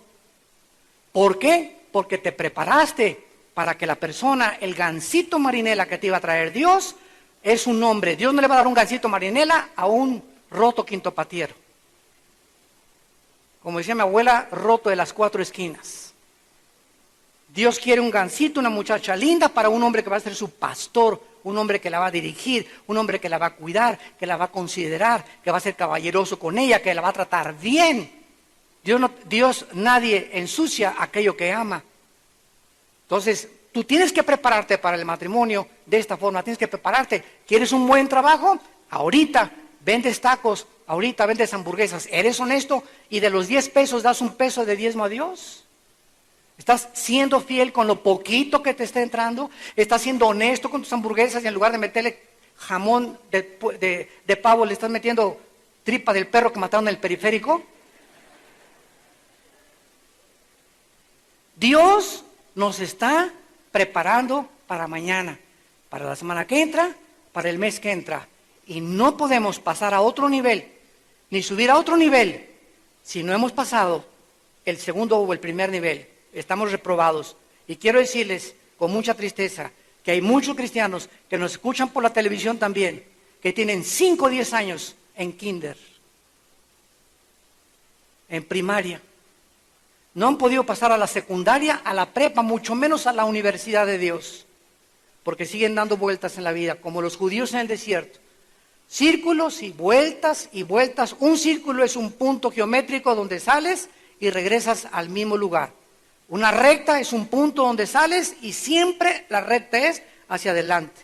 ¿Por qué? Porque te preparaste para que la persona, el gansito marinela que te iba a traer Dios, es un hombre. Dios no le va a dar un gansito marinela a un roto quinto patiero. Como decía mi abuela, roto de las 4 esquinas. Dios quiere un gansito, una muchacha linda, para un hombre que va a ser su pastor, un hombre que la va a dirigir, un hombre que la va a cuidar, que la va a considerar, que va a ser caballeroso con ella, que la va a tratar bien. Dios nadie ensucia aquello que ama. Entonces, tú tienes que prepararte para el matrimonio de esta forma, tienes que prepararte. ¿Quieres un buen trabajo? Ahorita vendes tacos, ahorita vendes hamburguesas. ¿Eres honesto? Y de los 10 pesos das un peso de diezmo a Dios. ¿Estás siendo fiel con lo poquito que te está entrando? ¿Estás siendo honesto con tus hamburguesas y en lugar de meterle jamón de pavo le estás metiendo tripa del perro que mataron en el periférico? Dios nos está preparando para mañana, para la semana que entra, para el mes que entra. Y no podemos pasar a otro nivel, ni subir a otro nivel, si no hemos pasado el segundo o el primer nivel. Estamos reprobados. Y quiero decirles con mucha tristeza que hay muchos cristianos que nos escuchan por la televisión también, que tienen 5 o 10 años en kinder, en primaria. No han podido pasar a la secundaria, a la prepa, mucho menos a la universidad de Dios, porque siguen dando vueltas en la vida, como los judíos en el desierto. Círculos y vueltas y vueltas. Un círculo es un punto geométrico donde sales y regresas al mismo lugar. Una recta es un punto donde sales y siempre la recta es hacia adelante.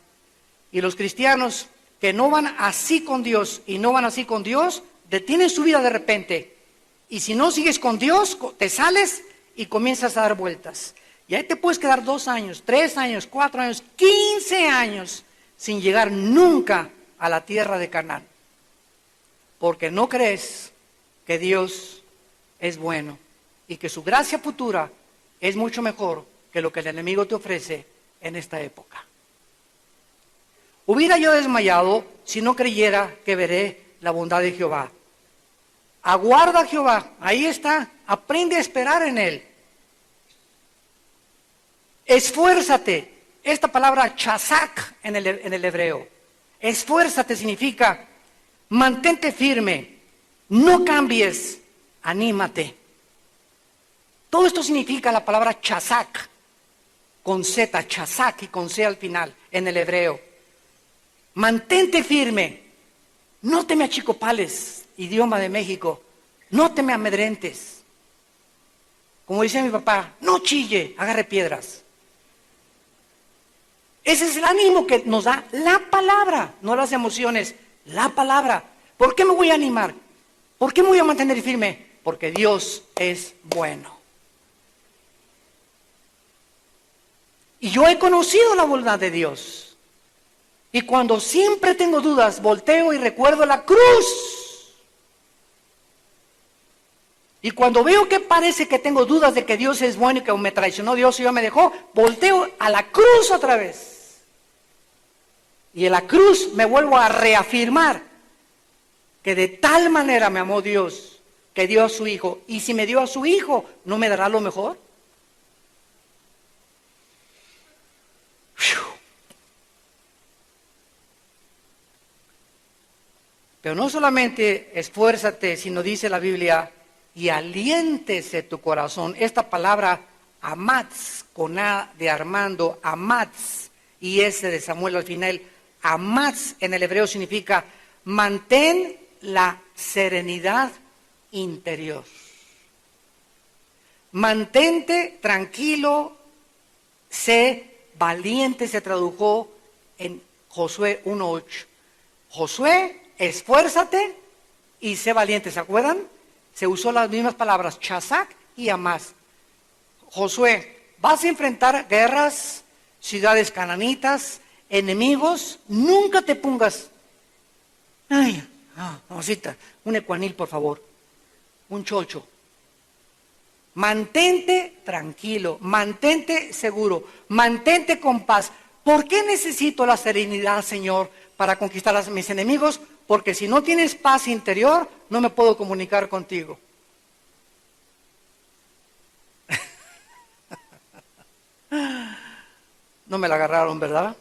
Y los cristianos que no van así con Dios y no van así con Dios, detienen su vida de repente. Y si no sigues con Dios, te sales y comienzas a dar vueltas. Y ahí te puedes quedar 2 años, 3 años, 4 años, 15 años sin llegar nunca a la tierra de Canaán. Porque no crees que Dios es bueno y que su gracia futura es mucho mejor que lo que el enemigo te ofrece en esta época. Hubiera yo desmayado si no creyera que veré la bondad de Jehová. Aguarda a Jehová, ahí está, aprende a esperar en Él. Esfuérzate, esta palabra chazak en el hebreo, Esfuérzate significa mantente firme, no cambies, anímate. Todo esto significa la palabra chazak, con Z, chazak y con C al final, en el hebreo. Mantente firme, no te me achicopales, idioma de México, no te me amedrentes. Como dice mi papá, no chille, agarre piedras. Ese es el ánimo que nos da la palabra, no las emociones, la palabra. ¿Por qué me voy a animar? ¿Por qué me voy a mantener firme? Porque Dios es bueno. Y yo he conocido la voluntad de Dios. Y cuando siempre tengo dudas, volteo y recuerdo la cruz. Y cuando veo que parece que tengo dudas de que Dios es bueno y que me traicionó Dios y ya me dejó, volteo a la cruz otra vez. Y en la cruz me vuelvo a reafirmar que de tal manera me amó Dios, que dio a su Hijo. Y si me dio a su Hijo, ¿no me dará lo mejor? Pero no solamente esfuérzate, sino dice la Biblia, y aliéntese tu corazón. Esta palabra amatz, con A de Armando, amatz, y S de Samuel al final, amatz en el hebreo significa mantén la serenidad interior. Mantente tranquilo, sé valiente, se tradujo en Josué 1:8. Josué, esfuérzate y sé valiente, ¿se acuerdan? Se usó las mismas palabras, chazak y amaz. Josué, vas a enfrentar guerras, ciudades cananitas, enemigos, nunca te pongas. Ay, mamacita, un ecuanil, por favor, un chocho. Mantente tranquilo, mantente seguro, mantente con paz. ¿Por qué necesito la serenidad, Señor, para conquistar a mis enemigos? Porque si no tienes paz interior, no me puedo comunicar contigo. No me la agarraron, ¿verdad?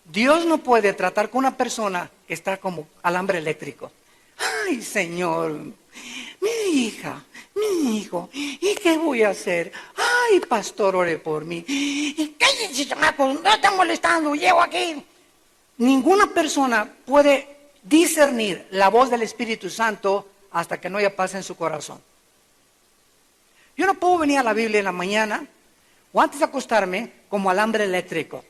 Dios no puede tratar con una persona que está como alambre eléctrico. Ay, Señor, mi hija, mi hijo, ¿y qué voy a hacer? Ay, pastor, ore por mí. Cállense, chamacos, no están molestando, llego aquí. Ninguna persona puede discernir la voz del Espíritu Santo hasta que no haya paz en su corazón. Yo no puedo venir a la Biblia en la mañana o antes de acostarme como alambre eléctrico.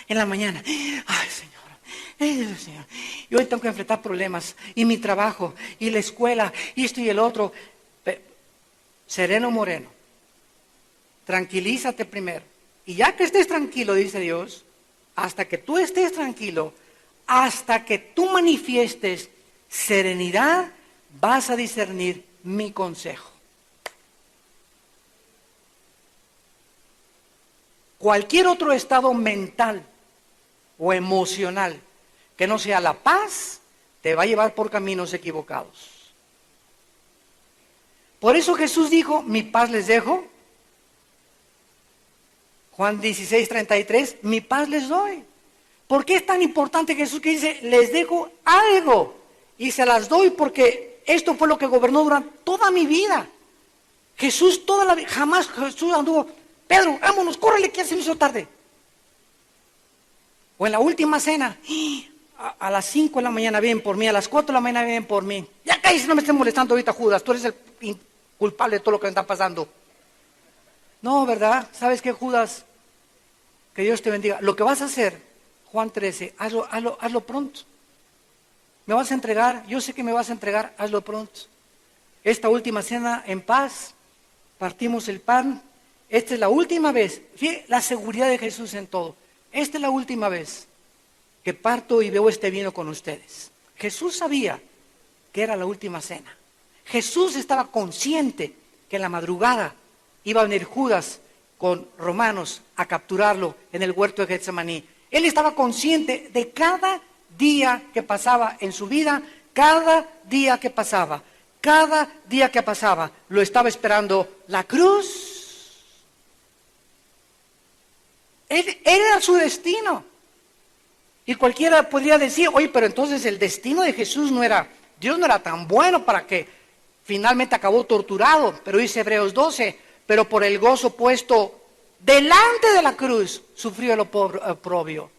En la mañana, ay Señor, y hoy tengo que enfrentar problemas, y mi trabajo, y la escuela, y esto y el otro. Sereno moreno, tranquilízate primero. Y ya que estés tranquilo, dice Dios, hasta que tú estés tranquilo, hasta que tú manifiestes serenidad, vas a discernir mi consejo. Cualquier otro estado mental o emocional que no sea la paz, te va a llevar por caminos equivocados. Por eso Jesús dijo, mi paz les dejo. Juan 16:33, mi paz les doy. ¿Por qué es tan importante Jesús que dice, les dejo algo y se las doy? Porque esto fue lo que gobernó durante toda mi vida. Jesús toda la vida, jamás Jesús anduvo, Pedro, vámonos, córrele que ya se me hizo tarde. O en la última cena, a las 5 de la mañana vienen por mí, a las 4 de la mañana vienen por mí. Ya cállese, no me estén molestando ahorita, Judas, tú eres el culpable de todo lo que me está pasando. No, ¿verdad? ¿Sabes qué, Judas? Que Dios te bendiga. Lo que vas a hacer, Juan 13, hazlo pronto. Me vas a entregar, yo sé que me vas a entregar, hazlo pronto. Esta última cena en paz, partimos el pan. Esta es la última vez. Fíjate la seguridad de Jesús en todo. Esta es la última vez que parto y veo este vino con ustedes. Jesús sabía que era la última cena. Jesús estaba consciente que en la madrugada iba a venir Judas con romanos a capturarlo en el huerto de Getsemaní. Él estaba consciente de cada día que pasaba en su vida, cada día que pasaba, lo estaba esperando la cruz. Él era su destino. Y cualquiera podría decir, oye, pero entonces el destino de Jesús Dios no era tan bueno para que finalmente acabó torturado. Pero dice Hebreos 12, pero por el gozo puesto delante de la cruz, sufrió el oprobio.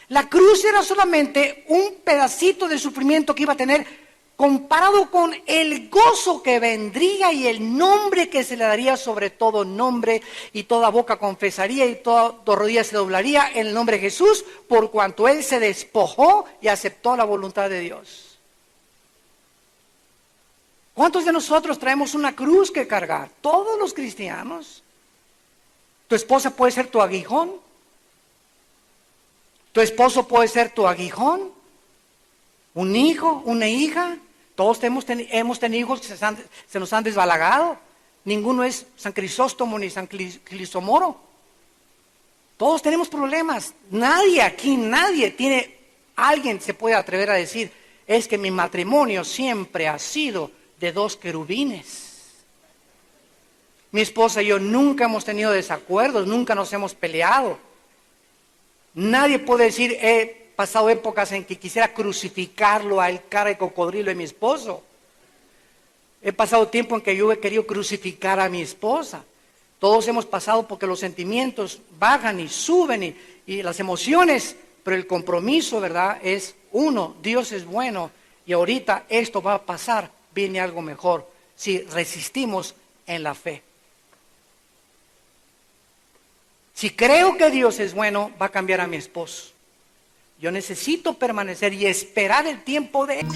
La cruz era solamente un pedacito de sufrimiento que iba a tener comparado con el gozo que vendría y el nombre que se le daría sobre todo nombre, y toda boca confesaría y toda rodilla se doblaría en el nombre de Jesús, por cuanto Él se despojó y aceptó la voluntad de Dios. ¿Cuántos de nosotros traemos una cruz que cargar? Todos los cristianos. Tu esposa puede ser tu aguijón. Tu esposo puede ser tu aguijón. Un hijo, una hija. Todos hemos tenido hijos que se nos han desbalagado. Ninguno es San Crisóstomo ni San Crisomoro. Todos tenemos problemas. Alguien se puede atrever a decir, es que mi matrimonio siempre ha sido de 2 querubines. Mi esposa y yo nunca hemos tenido desacuerdos, nunca nos hemos peleado. Nadie puede decir, he pasado épocas en que quisiera crucificarlo a el cara de cocodrilo de mi esposo. He pasado tiempo en que yo he querido crucificar a mi esposa. Todos hemos pasado porque los sentimientos bajan y suben y las emociones, pero el compromiso, ¿verdad?, es uno. Dios es bueno y ahorita esto va a pasar, viene algo mejor si resistimos en la fe. Si creo que Dios es bueno, va a cambiar a mi esposo. Yo necesito permanecer y esperar el tiempo de Él.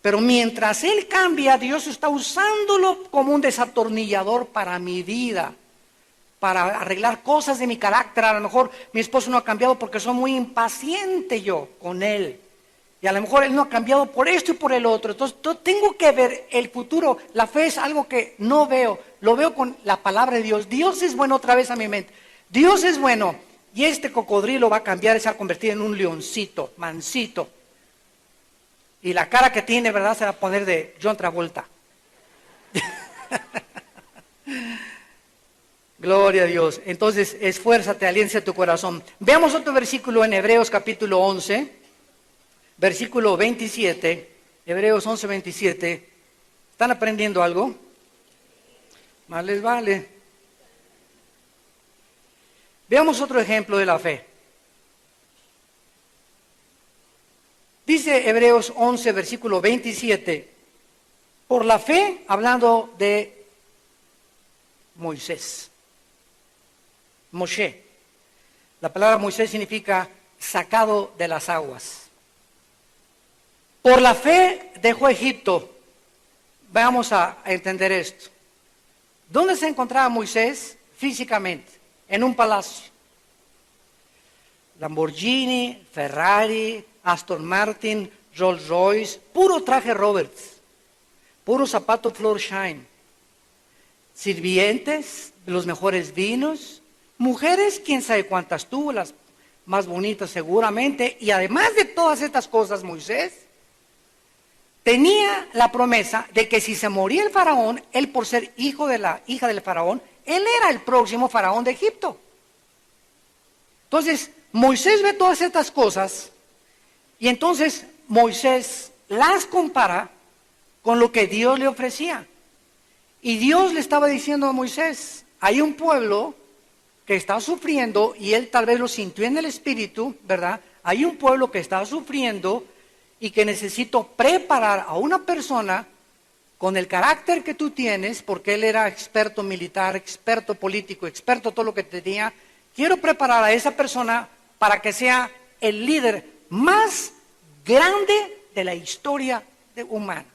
Pero mientras Él cambia, Dios está usándolo como un desatornillador para mi vida, para arreglar cosas de mi carácter. A lo mejor mi esposo no ha cambiado porque soy muy impaciente yo con Él. Y a lo mejor Él no ha cambiado por esto y por el otro. Entonces tengo que ver el futuro. La fe es algo que no veo, lo veo con la palabra de Dios. Dios es bueno, otra vez a mi mente. Dios es bueno y este cocodrilo va a cambiar y se va a convertir en un leoncito, mansito. Y la cara que tiene, ¿verdad?, se va a poner de John Travolta. Gloria a Dios. Entonces, esfuérzate, aliéncia tu corazón. Veamos otro versículo en Hebreos capítulo 11, versículo 27. Hebreos 11, 27. ¿Están aprendiendo algo? Más les vale. Veamos otro ejemplo de la fe. Dice Hebreos 11, versículo 27, por la fe, hablando de Moisés. Moshe. La palabra Moisés significa sacado de las aguas. Por la fe dejó Egipto. Vamos a entender esto. ¿Dónde se encontraba Moisés físicamente? En un palacio. Lamborghini, Ferrari, Aston Martin, Rolls Royce, puro traje Roberts, puro zapato Florsheim, sirvientes, los mejores vinos, mujeres, quién sabe cuántas tuvo, las más bonitas seguramente, y además de todas estas cosas, Moisés tenía la promesa de que si se moría el faraón, él por ser hijo de la hija del faraón, él era el próximo faraón de Egipto. Entonces, Moisés ve todas estas cosas. Y entonces Moisés las compara con lo que Dios le ofrecía. Y Dios le estaba diciendo a Moisés, hay un pueblo que está sufriendo, y él tal vez lo sintió en el espíritu, ¿verdad? Hay un pueblo que está sufriendo y que necesito preparar a una persona con el carácter que tú tienes, porque él era experto militar, experto político, experto todo lo que tenía. Quiero preparar a esa persona para que sea el líder más grande de la historia humana.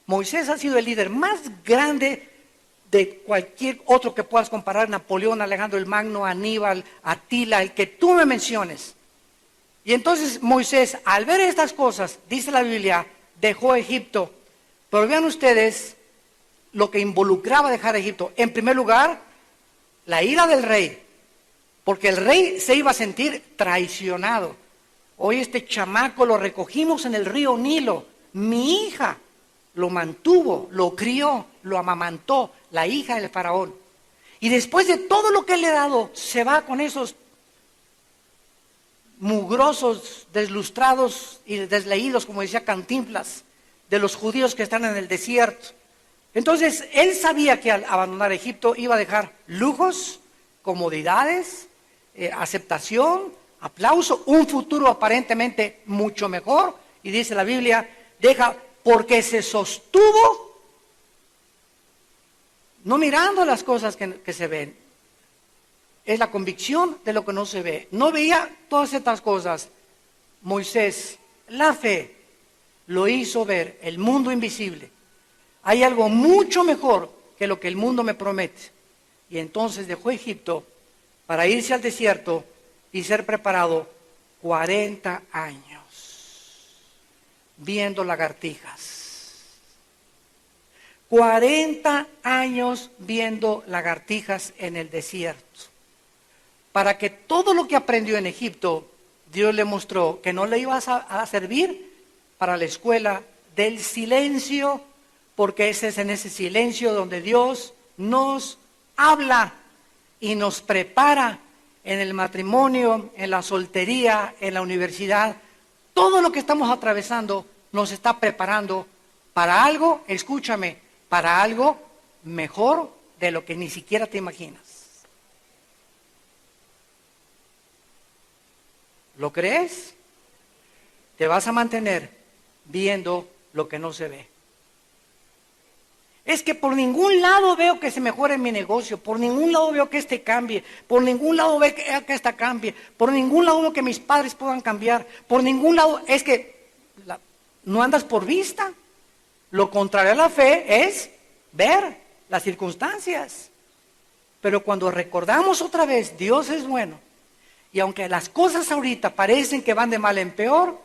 Moisés ha sido el líder más grande de cualquier otro que puedas comparar: Napoleón, Alejandro el Magno, Aníbal, Atila, el que tú me menciones. Y entonces Moisés, al ver estas cosas, dice la Biblia, dejó Egipto. Pero vean ustedes lo que involucraba dejar Egipto. En primer lugar, la ira del rey, porque el rey se iba a sentir traicionado. Hoy este chamaco lo recogimos en el río Nilo, mi hija lo mantuvo, lo crió, lo amamantó, la hija del faraón. Y después de todo lo que le he dado, se va con esos mugrosos, deslustrados y desleídos, como decía Cantinflas, de los judíos que están en el desierto. Entonces, él sabía que al abandonar Egipto iba a dejar lujos, comodidades, aceptación, aplauso, un futuro aparentemente mucho mejor. Y dice la Biblia, deja, porque se sostuvo, no mirando las cosas que se ven. Es la convicción de lo que no se ve. No veía todas estas cosas. Moisés, la fe, lo hizo ver el mundo invisible. Hay algo mucho mejor que lo que el mundo me promete. Y entonces dejó Egipto para irse al desierto y ser preparado 40 años viendo lagartijas. 40 años viendo lagartijas en el desierto. Para que todo lo que aprendió en Egipto, Dios le mostró que no le iba a servir para la escuela del silencio, porque ese es en ese silencio donde Dios nos habla y nos prepara en el matrimonio, en la soltería, en la universidad. Todo lo que estamos atravesando nos está preparando para algo, escúchame, para algo mejor de lo que ni siquiera te imaginas. ¿Lo crees? Te vas a mantener viendo lo que no se ve. Es que por ningún lado veo que se mejore mi negocio, por ningún lado veo que este cambie, por ningún lado veo que esta cambie, por ningún lado veo que mis padres puedan cambiar, por ningún lado, es que no andas por vista. Lo contrario a la fe es ver las circunstancias. Pero cuando recordamos otra vez, Dios es bueno, y aunque las cosas ahorita parecen que van de mal en peor,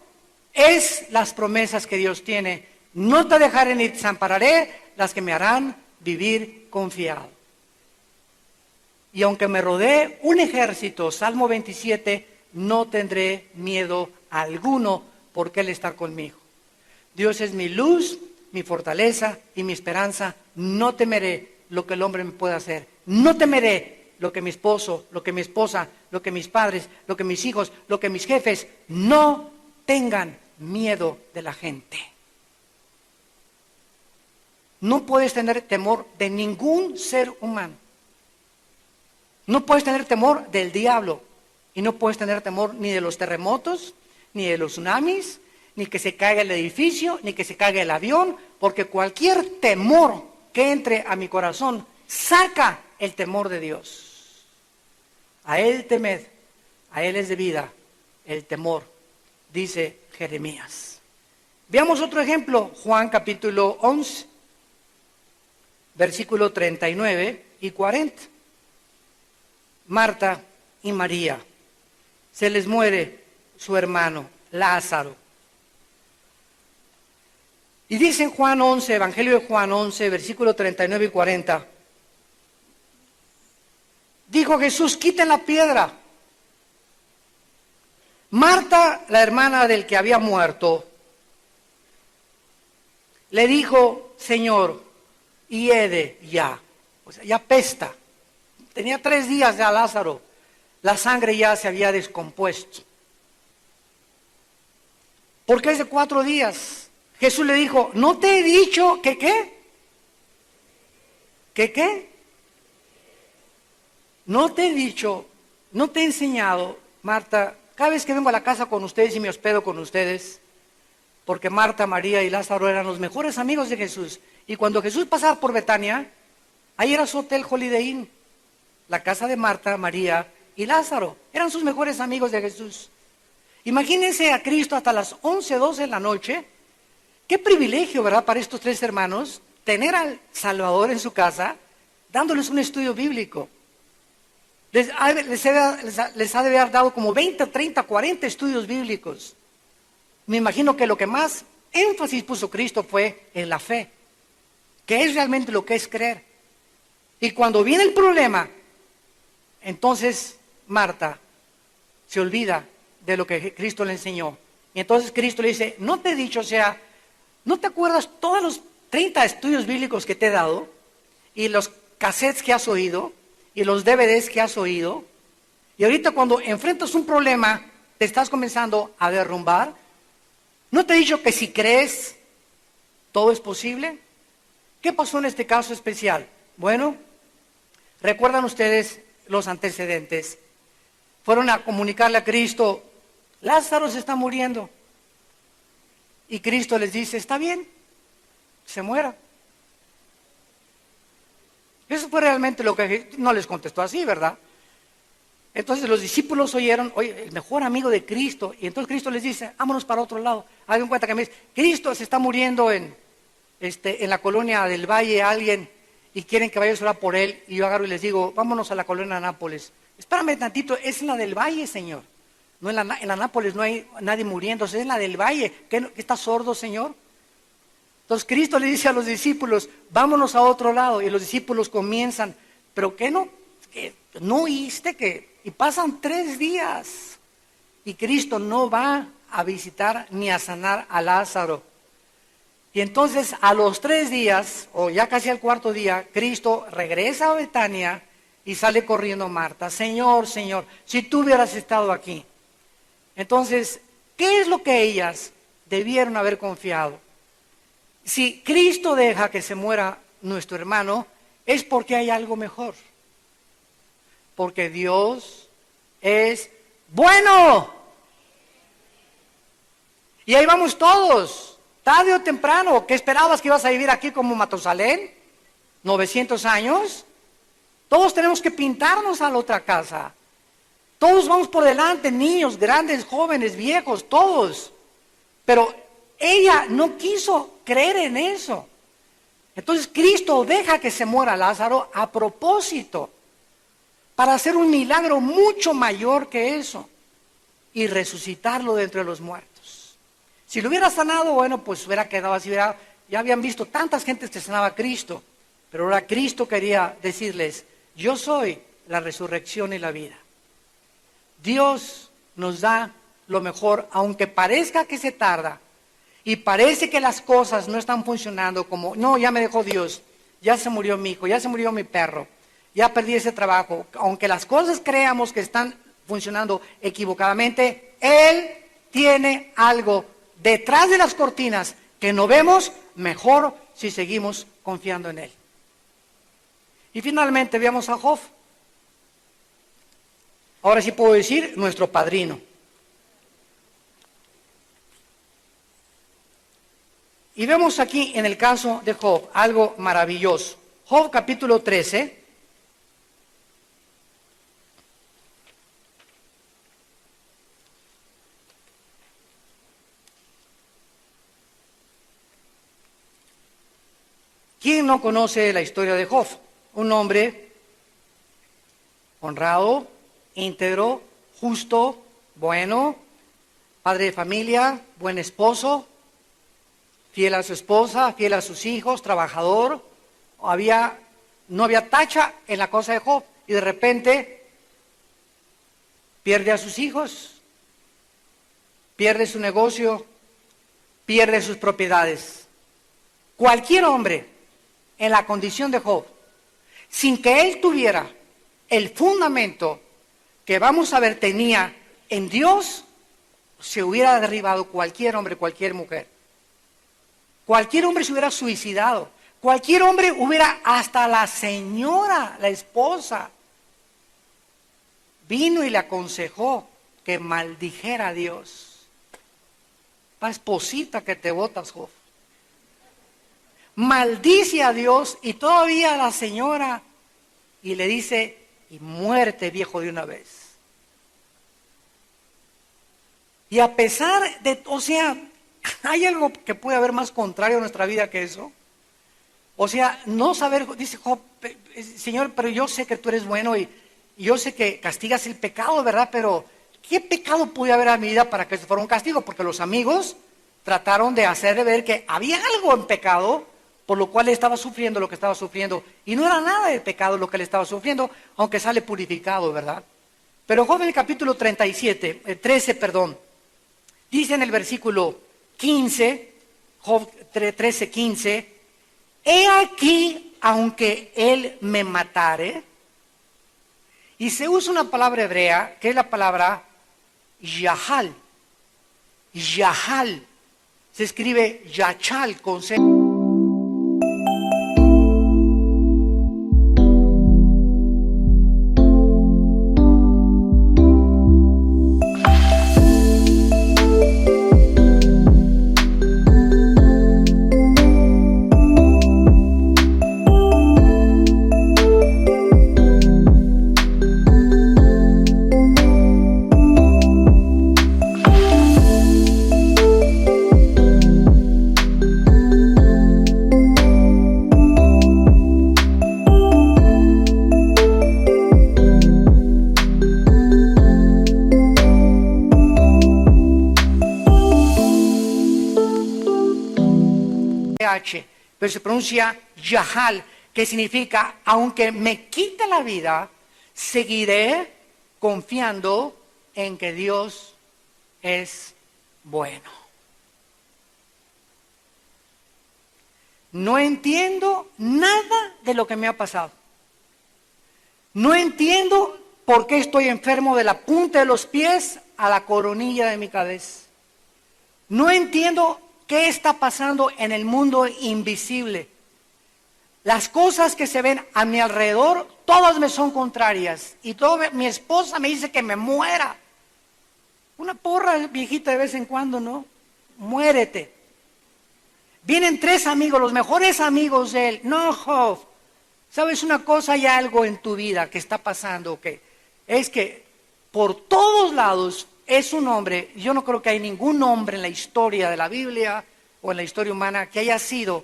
es las promesas que Dios tiene. No te dejaré ni te desampararé, las que me harán vivir confiado. Y aunque me rodee un ejército, Salmo 27, no tendré miedo alguno, porque Él está conmigo. Dios es mi luz, mi fortaleza y mi esperanza. No temeré lo que el hombre me pueda hacer. No temeré lo que mi esposo, lo que mi esposa, lo que mis padres, lo que mis hijos, lo que mis jefes no tengan miedo de la gente. No puedes tener temor de ningún ser humano. No puedes tener temor del diablo. Y no puedes tener temor ni de los terremotos, ni de los tsunamis, ni que se caiga el edificio, ni que se caiga el avión, porque cualquier temor que entre a mi corazón saca el temor de Dios. A Él temed, a Él es debida el temor, dice Jeremías. Veamos otro ejemplo, Juan capítulo 11, versículo 39 y 40. Marta y María, se les muere su hermano Lázaro. Y dice en Juan 11, Evangelio de Juan 11, versículo 39 y 40. Dijo Jesús, quiten la piedra. Marta, la hermana del que había muerto, le dijo, Señor, hiede ya. O sea, ya apesta. Tenía 3 días ya Lázaro. La sangre ya se había descompuesto. ¿Por qué es de 4 días? Jesús le dijo, ¿no te he dicho que qué? ¿Que qué? No te he dicho, no te he enseñado, Marta, cada vez que vengo a la casa con ustedes y me hospedo con ustedes, porque Marta, María y Lázaro eran los mejores amigos de Jesús. Y cuando Jesús pasaba por Betania, ahí era su hotel Holiday Inn, la casa de Marta, María y Lázaro. Eran sus mejores amigos de Jesús. Imagínense a Cristo hasta las 11, 12 de la noche. Qué privilegio, ¿verdad?, para estos tres hermanos, tener al Salvador en su casa, dándoles un estudio bíblico. Les ha de haber dado como 20, 30, 40 estudios bíblicos. Me imagino que lo que más énfasis puso Cristo fue en la fe, que es realmente lo que es creer. Y cuando viene el problema, entonces Marta se olvida de lo que Cristo le enseñó. Y entonces Cristo le dice, ¿no te he dicho, no te acuerdas todos los 30 estudios bíblicos que te he dado? Y los cassettes que has oído, y los DVDs que has oído. Y ahorita cuando enfrentas un problema, te estás comenzando a derrumbar. ¿No te he dicho que si crees, todo es posible? ¿Qué pasó en este caso especial? Bueno, recuerdan ustedes los antecedentes. Fueron a comunicarle a Cristo, Lázaro se está muriendo. Y Cristo les dice, está bien, se muera. Eso fue realmente lo que no les contestó así, ¿verdad? Entonces los discípulos oyeron, oye, el mejor amigo de Cristo, y entonces Cristo les dice, vámonos para otro lado. Hagan cuenta que me dice, Cristo se está muriendo en la colonia del Valle alguien, y quieren que vayas a orar por él, y yo agarro y les digo, vámonos a la colonia de Nápoles. Espérame tantito, es en la del Valle, Señor. No en la Nápoles no hay nadie muriéndose, es en la del Valle. ¿Qué estás sordo, Señor? Entonces Cristo le dice a los discípulos, vámonos a otro lado, y los discípulos comienzan, pero ¿qué no? ¿No oíste que? Y pasan 3 días, y Cristo no va a visitar ni a sanar a Lázaro. Y entonces a los 3 días, o ya casi al 4.º día, Cristo regresa a Betania y sale corriendo Marta, Señor, Señor, si tú hubieras estado aquí. Entonces, ¿qué es lo que ellas debieron haber confiado? Si Cristo deja que se muera nuestro hermano, es porque hay algo mejor. Porque Dios es bueno. Y ahí vamos todos, tarde o temprano. ¿Qué esperabas, que ibas a vivir aquí como Matusalén? 900 años. Todos tenemos que pintarnos a la otra casa. Todos vamos por delante, niños, grandes, jóvenes, viejos, todos. Pero ella no quiso creer en eso. Entonces Cristo deja que se muera Lázaro a propósito, para hacer un milagro mucho mayor que eso y resucitarlo de entre los muertos. Si lo hubiera sanado, bueno, pues hubiera quedado así, ya habían visto tantas gentes que sanaba a Cristo, pero ahora Cristo quería decirles, yo soy la resurrección y la vida. Dios nos da lo mejor, aunque parezca que se tarda, y parece que las cosas no están funcionando como, no, ya me dejó Dios, ya se murió mi hijo, ya se murió mi perro, ya perdí ese trabajo. Aunque las cosas creamos que están funcionando equivocadamente, Él tiene algo detrás de las cortinas que no vemos, mejor si seguimos confiando en Él. Y finalmente veamos a Job. Ahora sí puedo decir, nuestro padrino. Y vemos aquí en el caso de Job algo maravilloso. Job capítulo 13. ¿Quién no conoce la historia de Job? Un hombre honrado, íntegro, justo, bueno, padre de familia, buen esposo, fiel a su esposa, fiel a sus hijos, trabajador. No había tacha en la cosa de Job, y de repente pierde a sus hijos, pierde su negocio, pierde sus propiedades. Cualquier hombre en la condición de Job, sin que él tuviera el fundamento que vamos a ver tenía en Dios, se hubiera derribado cualquier hombre, cualquier mujer. Cualquier hombre se hubiera suicidado. Cualquier hombre hubiera, hasta la señora, la esposa, vino y le aconsejó que maldijera a Dios. La esposita que te botas, Job. Maldice a Dios, y todavía la señora, y le dice, y muerte, viejo, de una vez. Y a pesar de, o sea, ¿hay algo que puede haber más contrario a nuestra vida que eso? O sea, no saber, dice Job, Señor, pero yo sé que tú eres bueno y yo sé que castigas el pecado, ¿verdad? Pero ¿qué pecado puede haber en mi vida para que eso fuera un castigo? Porque los amigos trataron de hacerle ver que había algo en pecado, por lo cual él estaba sufriendo lo que estaba sufriendo. Y no era nada de pecado lo que él estaba sufriendo, aunque sale purificado, ¿verdad? Pero Job en el capítulo 13, dice en el versículo 15, Job 13, 15, he aquí, aunque él me matare, y se usa una palabra hebrea, que es la palabra yahal. Yahal, se escribe yachal con C. Pero se pronuncia Yahal, que significa, aunque me quite la vida, seguiré confiando en que Dios es bueno. No entiendo nada de lo que me ha pasado. No entiendo por qué estoy enfermo de la punta de los pies a la coronilla de mi cabeza. No entiendo qué está pasando en el mundo invisible. Las cosas que se ven a mi alrededor, todas me son contrarias. Y mi esposa me dice que me muera. Una porra viejita de vez en cuando, ¿no? Muérete. Vienen 3 amigos, los mejores amigos de él. No, Job, ¿sabes una cosa? Hay algo en tu vida que está pasando, que es que por todos lados es un hombre. Yo no creo que hay ningún hombre en la historia de la Biblia o en la historia humana que haya sido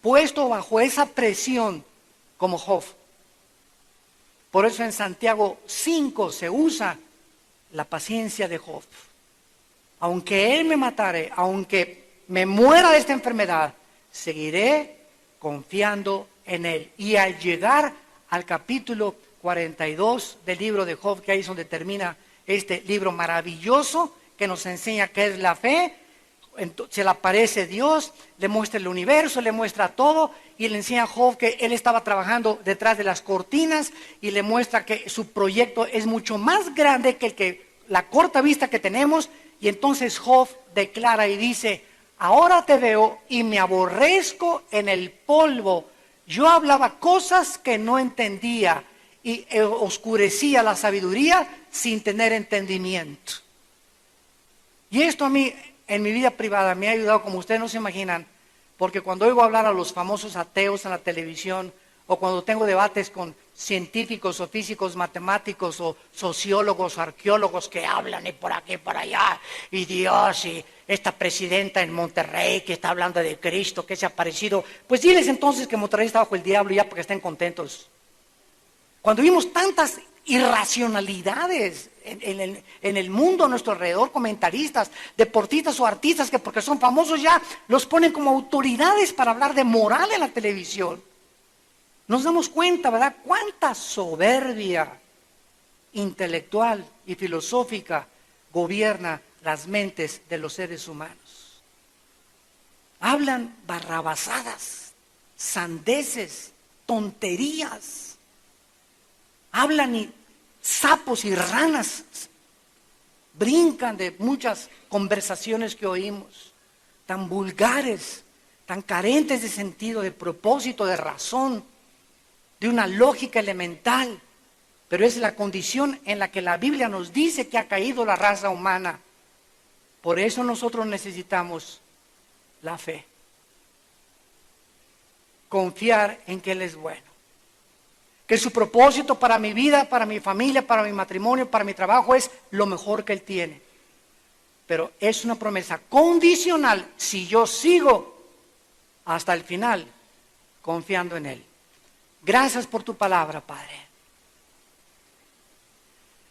puesto bajo esa presión como Job. Por eso en Santiago 5 se usa la paciencia de Job. Aunque él me matare, aunque me muera de esta enfermedad, seguiré confiando en él. Y al llegar al capítulo 42 del libro de Job, que ahí es donde termina este libro maravilloso que nos enseña qué es la fe, se le aparece Dios, le muestra el universo, le muestra todo y le enseña a Job que él estaba trabajando detrás de las cortinas y le muestra que su proyecto es mucho más grande que la corta vista que tenemos. Y entonces Job declara y dice: ahora te veo y me aborrezco en el polvo. Yo hablaba cosas que no entendía y oscurecía la sabiduría sin tener entendimiento. Y esto a mí, en mi vida privada, me ha ayudado como ustedes no se imaginan, porque cuando oigo hablar a los famosos ateos en la televisión, o cuando tengo debates con científicos o físicos, matemáticos o sociólogos o arqueólogos que hablan y por aquí y por allá, y Dios, y esta presidenta en Monterrey que está hablando de Cristo, que se ha aparecido, pues diles entonces que Monterrey está bajo el diablo ya porque estén contentos. Cuando vimos tantas irracionalidades en el mundo a nuestro alrededor, comentaristas, deportistas o artistas que porque son famosos ya los ponen como autoridades para hablar de moral en la televisión. Nos damos cuenta, ¿verdad? Cuánta soberbia intelectual y filosófica gobierna las mentes de los seres humanos. Hablan barrabasadas, sandeces, tonterías. Hablan y sapos y ranas brincan de muchas conversaciones que oímos, tan vulgares, tan carentes de sentido, de propósito, de razón, de una lógica elemental. Pero es la condición en la que la Biblia nos dice que ha caído la raza humana. Por eso nosotros necesitamos la fe. Confiar en que Él es bueno. Que su propósito para mi vida, para mi familia, para mi matrimonio, para mi trabajo es lo mejor que Él tiene. pero es una promesa condicional si yo sigo hasta el final confiando en Él. Gracias por tu palabra, Padre.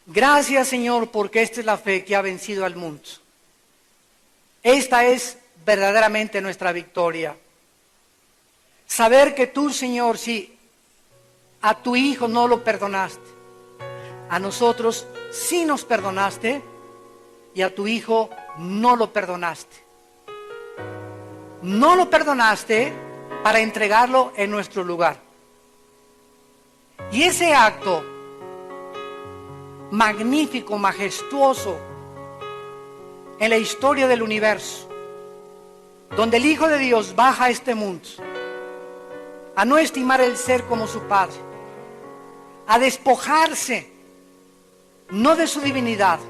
Gracias, Señor, porque esta es la fe que ha vencido al mundo. Esta es verdaderamente nuestra victoria. Saber que tú, Señor, si a tu Hijo no lo perdonaste, a nosotros sí nos perdonaste y a tu Hijo no lo perdonaste. No lo perdonaste para entregarlo en nuestro lugar. Y ese acto magnífico, majestuoso en la historia del universo, donde el Hijo de Dios baja a este mundo a no estimar el ser como su Padre, a despojarse no de su divinidad,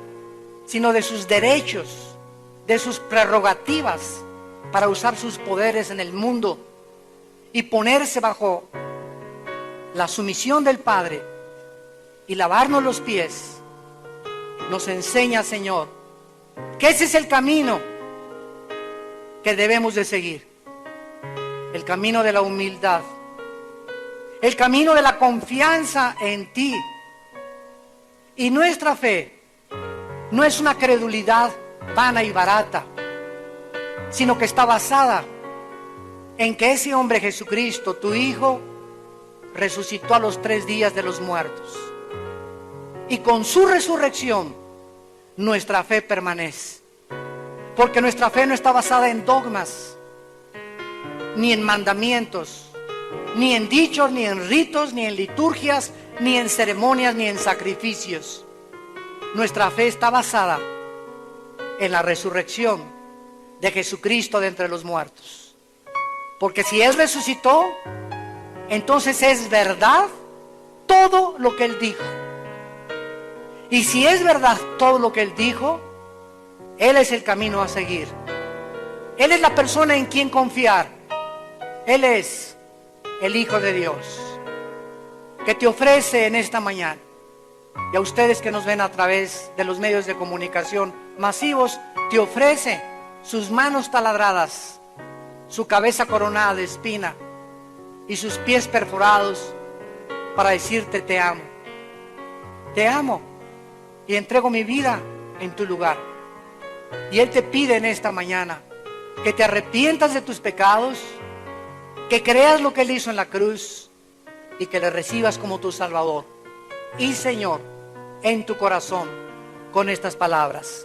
sino de sus derechos, de sus prerrogativas para usar sus poderes en el mundo y ponerse bajo la sumisión del Padre y lavarnos los pies. Nos enseña, Señor, que ese es el camino que debemos de seguir, el camino de la humildad, el camino de la confianza en ti. Y nuestra fe no es una credulidad vana y barata, sino que está basada en que ese hombre Jesucristo, tu Hijo, resucitó a los 3 días de los muertos. Y con su resurrección, nuestra fe permanece. Porque nuestra fe no está basada en dogmas, ni en mandamientos, ni en dichos, ni en ritos, ni en liturgias, ni en ceremonias, ni en sacrificios. Nuestra fe está basada en la resurrección de Jesucristo de entre los muertos. Porque si Él resucitó, entonces es verdad todo lo que Él dijo. Y si es verdad todo lo que Él dijo, Él es el camino a seguir. Él es la persona en quien confiar. Él es el Hijo de Dios, que te ofrece en esta mañana. Y a ustedes que nos ven a través de los medios de comunicación masivos, te ofrece sus manos taladradas, su cabeza coronada de espina y sus pies perforados para decirte te amo. Te amo y entrego mi vida en tu lugar. Y Él te pide en esta mañana que te arrepientas de tus pecados, que creas lo que Él hizo en la cruz y que le recibas como tu Salvador y Señor en tu corazón con estas palabras.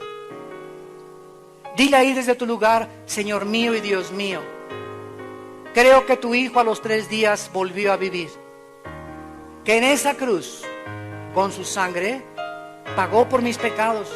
Dile ahí desde tu lugar: Señor mío y Dios mío, creo que tu Hijo a los 3 días volvió a vivir, que en esa cruz con su sangre pagó por mis pecados